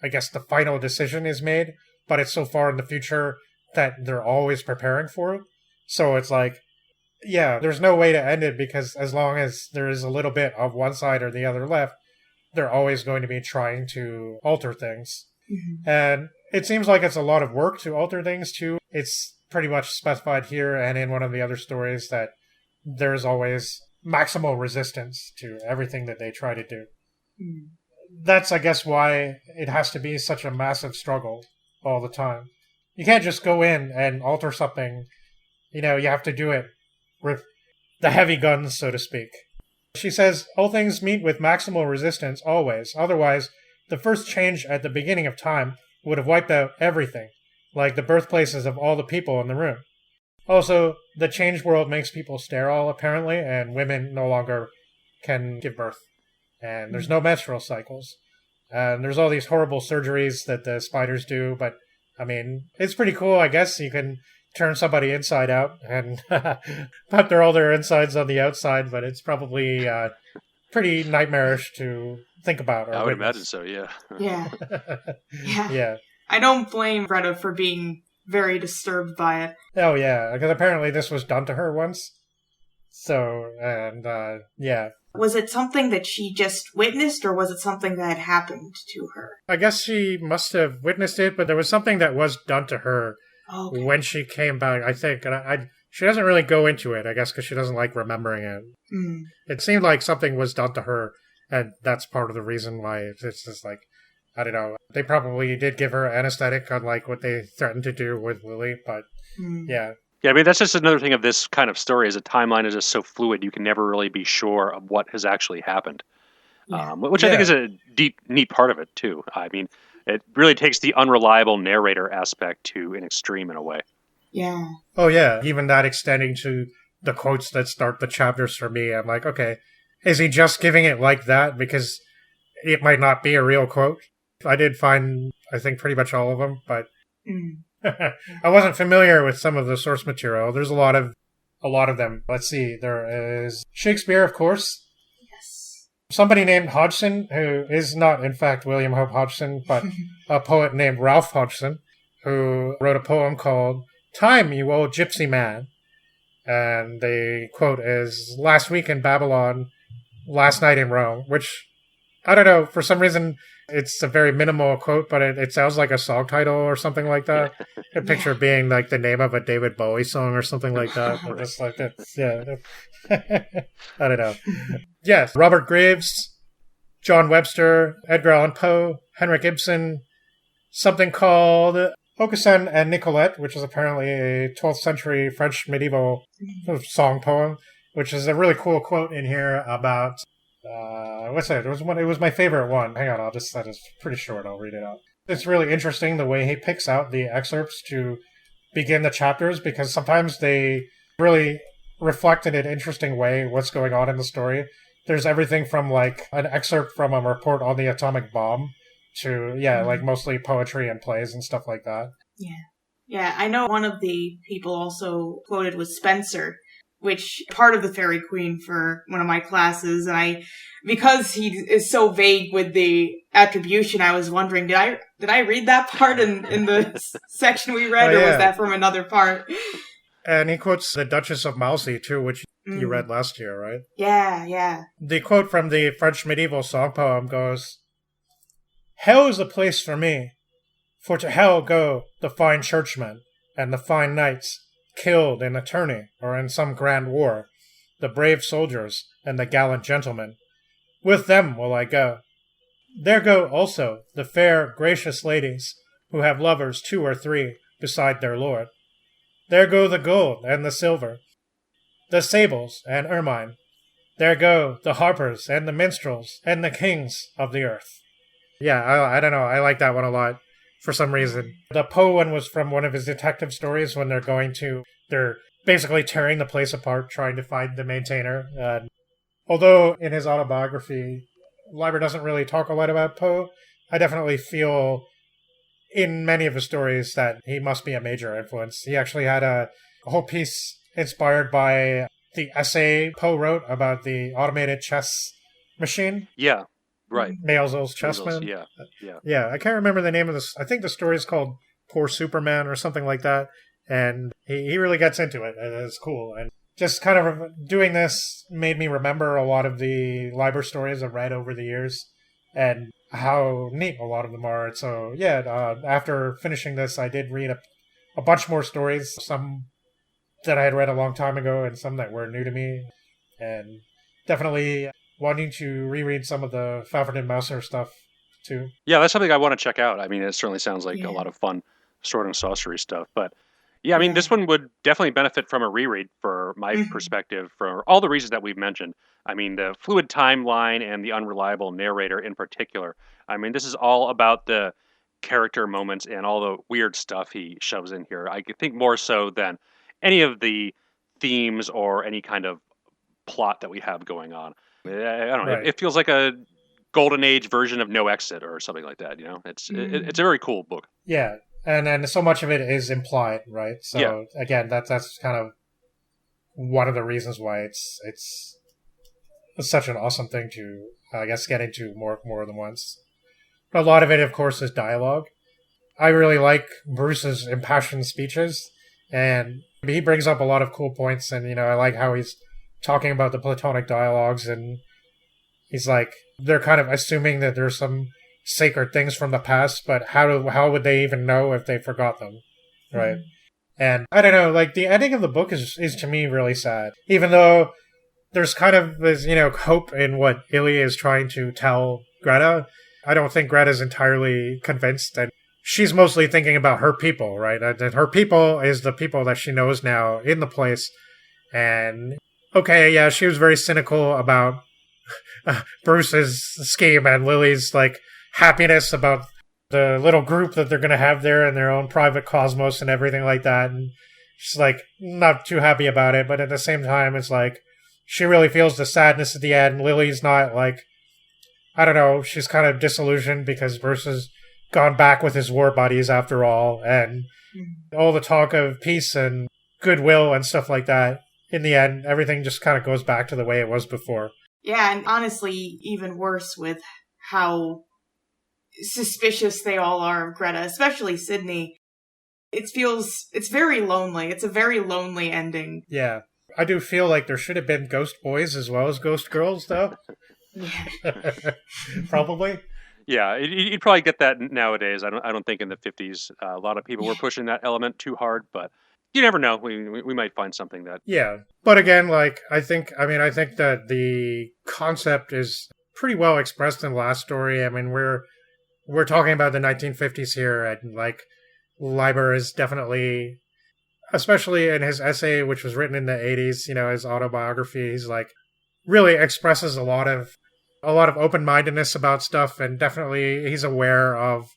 I guess the final decision is made, but it's so far in the future that they're always preparing for it. So it's yeah, there's no way to end it because as long as there is a little bit of one side or the other left, they're always going to be trying to alter things. Mm-hmm. And it seems like it's a lot of work to alter things too. It's pretty much specified here and in one of the other stories that there's always maximal resistance to everything that they try to do. Mm. That's, I guess, why it has to be such a massive struggle all the time. You can't just go in and alter something. You have to do it with the heavy guns, so to speak. She says, all things meet with maximal resistance always. Otherwise, the first change at the beginning of time would have wiped out everything, like the birthplaces of all the people in the room. Also, the changed world makes people sterile, apparently, and women no longer can give birth. And there's no menstrual cycles. And there's all these horrible surgeries that the spiders do, but, I mean, it's pretty cool, I guess. You can turn somebody inside out and put all their insides on the outside, but it's probably pretty nightmarish to think about. I would imagine so, yeah. Yeah. Yeah. I don't blame Greta for being very disturbed by it. Oh, yeah, because apparently this was done to her once. So, and, yeah. Was it something that she just witnessed, or was it something that happened to her? I guess she must have witnessed it, but there was something that was done to her when she came back, I think. And she doesn't really go into it, I guess, because she doesn't like remembering it. Mm. It seemed like something was done to her, and that's part of the reason why it's just like, I don't know. They probably did give her anesthetic, unlike what they threatened to do with Lily, but yeah. Yeah, I mean, that's just another thing of this kind of story, is a timeline is just so fluid, you can never really be sure of what has actually happened. Yeah. Which I think is a neat part of it, too. I mean, it really takes the unreliable narrator aspect to an extreme in a way. Yeah. Oh, yeah. Even that extending to the quotes that start the chapters for me. I'm like, okay, is he just giving it like that? Because it might not be a real quote. I did find, I think, pretty much all of them, but I wasn't familiar with some of the source material. There's a lot of them. Let's see. There is Shakespeare, of course. Yes. Somebody named Hodgson, who is not, in fact, William Hope Hodgson, but a poet named Ralph Hodgson, who wrote a poem called Time, You Old Gypsy Man. And the quote is, "Last week in Babylon, last night in Rome," which, I don't know, for some reason, it's a very minimal quote, but it sounds like a song title or something like that. A picture being like the name of a David Bowie song or something like that. Right. Just like that. Yeah. I don't know. Yes. Robert Graves, John Webster, Edgar Allan Poe, Henrik Ibsen, something called Aucassin and Nicolette, which is apparently a 12th century French medieval song poem, which is a really cool quote in here about what's that? It was my favorite one. Hang on, that is pretty short. I'll read it out. It's really interesting the way he picks out the excerpts to begin the chapters, because sometimes they really reflect in an interesting way what's going on in the story. There's everything from like an excerpt from a report on the atomic bomb to, like mostly poetry and plays and stuff like that. Yeah. Yeah, I know one of the people also quoted was Spencer, which part of the Fairy Queen for one of my classes, and because he is so vague with the attribution, I was wondering, did I read that part in the section we read, or was that from another part? And he quotes the Duchess of Malmsey too, which you read last year, right? Yeah. The quote from the French medieval song poem goes, "Hell is a place for me, for to hell go the fine churchmen and the fine knights, killed in a tourney or in some grand war, the brave soldiers and the gallant gentlemen. With them will I go. There go also the fair, gracious ladies, who have lovers 2 or 3 beside their lord. There go the gold and the silver, the sables and ermine. There go the harpers and the minstrels and the kings of the earth." Yeah, I don't know. I like that one a lot for some reason. The Poe one was from one of his detective stories when they're basically tearing the place apart, trying to find the maintainer. Although in his autobiography, Leiber doesn't really talk a lot about Poe, I definitely feel in many of his stories that he must be a major influence. He actually had a whole piece inspired by the essay Poe wrote about the automated chess machine. Yeah, right. Maelzel's Chessman. Yeah, I can't remember the name of this. I think the story is called Poor Superman or something like that. And he really gets into it. And it's cool. And just kind of doing this made me remember a lot of the Leiber stories I've read over the years and how neat a lot of them are. So, after finishing this, I did read a bunch more stories, some that I had read a long time ago and some that were new to me. And definitely wanting to reread some of the Falford and Mauser stuff, too. Yeah, that's something I want to check out. I mean, it certainly sounds like a lot of fun sword and sorcery stuff. But, yeah, I mean, this one would definitely benefit from a reread for my perspective, for all the reasons that we've mentioned. I mean, the fluid timeline and the unreliable narrator in particular. I mean, this is all about the character moments and all the weird stuff he shoves in here. I think more so than any of the themes or any kind of plot that we have going on. I don't know. Right. It feels like a golden age version of No Exit or something like that. It's it's a very cool book. Yeah, and so much of it is implied, right? So again, that's kind of one of the reasons why it's such an awesome thing to, I guess, get into more than once. A lot of it, of course, is dialogue. I really like Bruce's impassioned speeches, and he brings up a lot of cool points, and, I like how he's talking about the Platonic dialogues, and he's like, they're kind of assuming that there's some sacred things from the past, but how would they even know if they forgot them, right? And I don't know, like, the ending of the book is to me really sad, even though there's kind of this, hope in what Illy is trying to tell Greta. I don't think Greta's entirely convinced, and she's mostly thinking about her people, right? That her people is the people that she knows now in the place. And, okay, yeah, she was very cynical about Bruce's scheme and Lily's, like, happiness about the little group that they're going to have there in their own private cosmos and everything like that. And she's, like, not too happy about it, but at the same time, it's like, she really feels the sadness at the end. Lily's not, like, I don't know, she's kind of disillusioned because Bruce has gone back with his war buddies after all, and all the talk of peace and goodwill and stuff like that, in the end, everything just kind of goes back to the way it was before. Yeah, and honestly, even worse with how suspicious they all are of Greta, especially Sydney. It's very lonely. It's a very lonely ending. Yeah. I do feel like there should have been ghost boys as well as ghost girls, though. Yeah. Probably. Yeah, you'd probably get that nowadays. I don't think in the 50s a lot of people were pushing that element too hard, but you never know. We might find something that. Yeah, but again, like I think that the concept is pretty well expressed in the last story. I mean, we're talking about the 1950s here, and like Leiber is definitely, especially in his essay, which was written in the 80s, his autobiography, he's like really expresses a lot of open-mindedness about stuff, and definitely he's aware of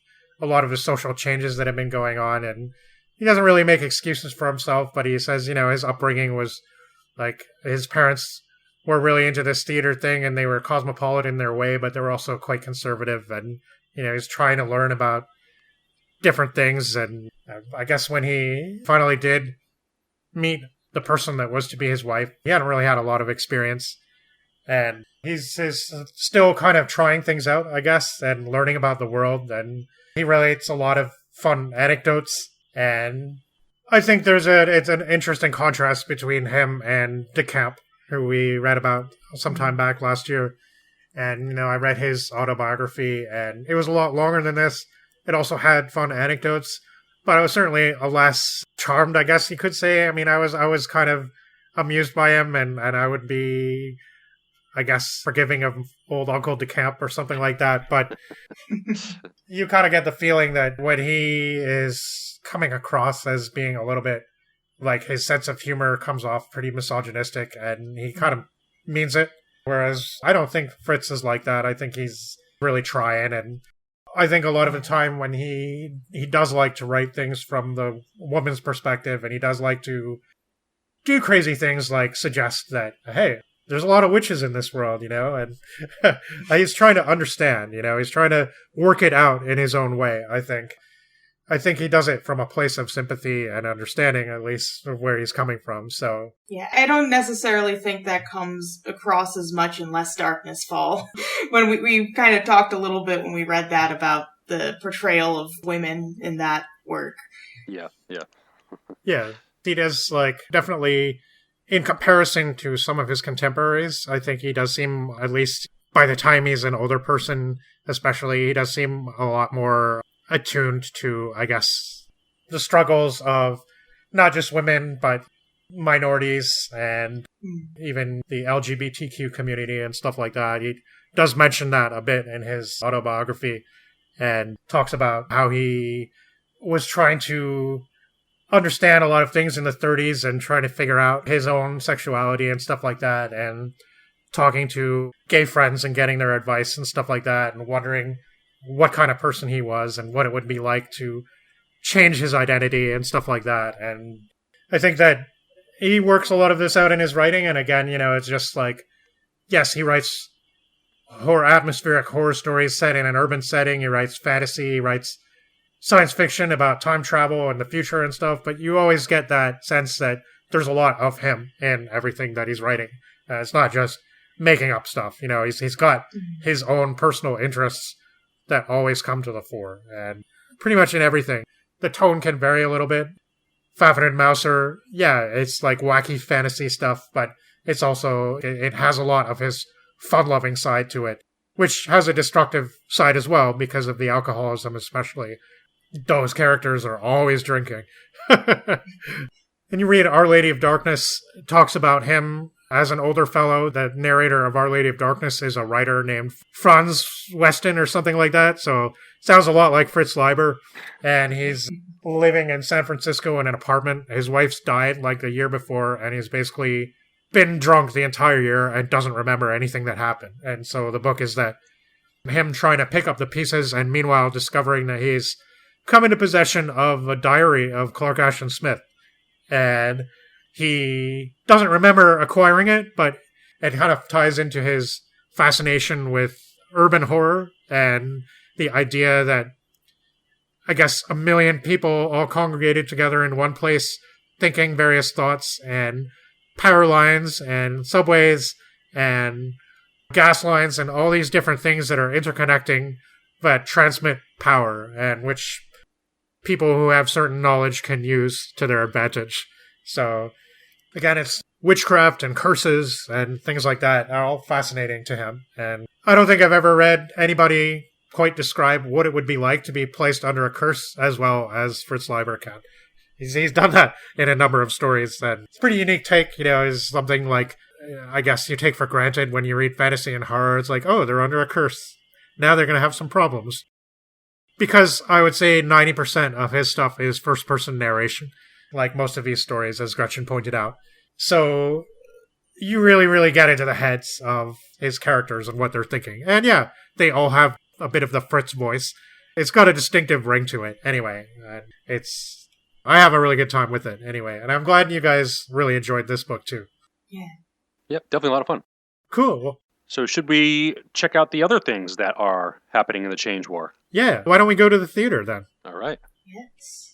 a lot of the social changes that have been going on, and he doesn't really make excuses for himself, but he says, his upbringing was like his parents were really into this theater thing, and they were cosmopolitan in their way, but they were also quite conservative, and he's trying to learn about different things. And I guess when he finally did meet the person that was to be his wife, he hadn't really had a lot of experience, and he's still kind of trying things out, I guess, and learning about the world, and he relates a lot of fun anecdotes, and I think it's an interesting contrast between him and DeCamp, who we read about some time back last year. And, I read his autobiography, and it was a lot longer than this. It also had fun anecdotes, but I was certainly less charmed, I guess you could say. I mean, I was kind of amused by him, and I would be, I guess, forgiving of old Uncle DeCamp or something like that. But you kind of get the feeling that when he is coming across as being a little bit, like, his sense of humor comes off pretty misogynistic, and he kind of means it. Whereas I don't think Fritz is like that. I think he's really trying, and I think a lot of the time when he does like to write things from the woman's perspective, and he does like to do crazy things like suggest that, hey, there's a lot of witches in this world, and he's trying to understand, he's trying to work it out in his own way, I think. I think he does it from a place of sympathy and understanding, at least, of where he's coming from, so... Yeah, I don't necessarily think that comes across as much in Lest Darkness Fall. When we kind of talked a little bit when we read that about the portrayal of women in that work. Yeah. Yeah, he does, like, definitely, in comparison to some of his contemporaries, I think he does seem, at least by the time he's an older person, especially, he does seem a lot more attuned to, I guess, the struggles of not just women, but minorities and even the LGBTQ community and stuff like that. He does mention that a bit in his autobiography and talks about how he was trying to understand a lot of things in the 30s and trying to figure out his own sexuality and stuff like that, and talking to gay friends and getting their advice and stuff like that, and wondering what kind of person he was and what it would be like to change his identity and stuff like that. And I think that he works a lot of this out in his writing. And again, it's just like, yes, he writes atmospheric horror stories set in an urban setting. He writes fantasy. He writes science fiction about time travel and the future and stuff. But you always get that sense that there's a lot of him in everything that he's writing. It's not just making up stuff. He's got his own personal interests that always come to the fore. And pretty much in everything. The tone can vary a little bit. Fafnir Mouser, yeah, it's like wacky fantasy stuff, but it's also, it has a lot of his fun-loving side to it, which has a destructive side as well because of the alcoholism especially. Those characters are always drinking. And you read Our Lady of Darkness, talks about him as an older fellow. The narrator of Our Lady of Darkness is a writer named Franz Weston or something like that, so sounds a lot like Fritz Leiber. And he's living in San Francisco in an apartment. His wife's died like the year before, and he's basically been drunk the entire year and doesn't remember anything that happened. And so the book is that him trying to pick up the pieces and meanwhile discovering that he's come into possession of a diary of Clark Ashton Smith. And he doesn't remember acquiring it, but it kind of ties into his fascination with urban horror and the idea that, I guess, 1 million people all congregated together in one place thinking various thoughts, and power lines and subways and gas lines and all these different things that are interconnecting that transmit power, and which people who have certain knowledge can use to their advantage. So, again, it's witchcraft and curses and things like that are all fascinating to him. And I don't think I've ever read anybody quite describe what it would be like to be placed under a curse as well as Fritz Leiber can. He's done that in a number of stories, and it's a pretty unique take, is something like, I guess you take for granted when you read fantasy and horror. It's like, oh, they're under a curse. Now they're going to have some problems. Because I would say 90% of his stuff is first-person narration, like most of these stories, as Gretchen pointed out. So you really, really get into the heads of his characters and what they're thinking. And yeah, they all have a bit of the Fritz voice. It's got a distinctive ring to it anyway. I have a really good time with it anyway. And I'm glad you guys really enjoyed this book too. Yeah. Yep, definitely a lot of fun. Cool. So should we check out the other things that are happening in the Change War? Yeah. Why don't we go to the theater then? All right. Yes.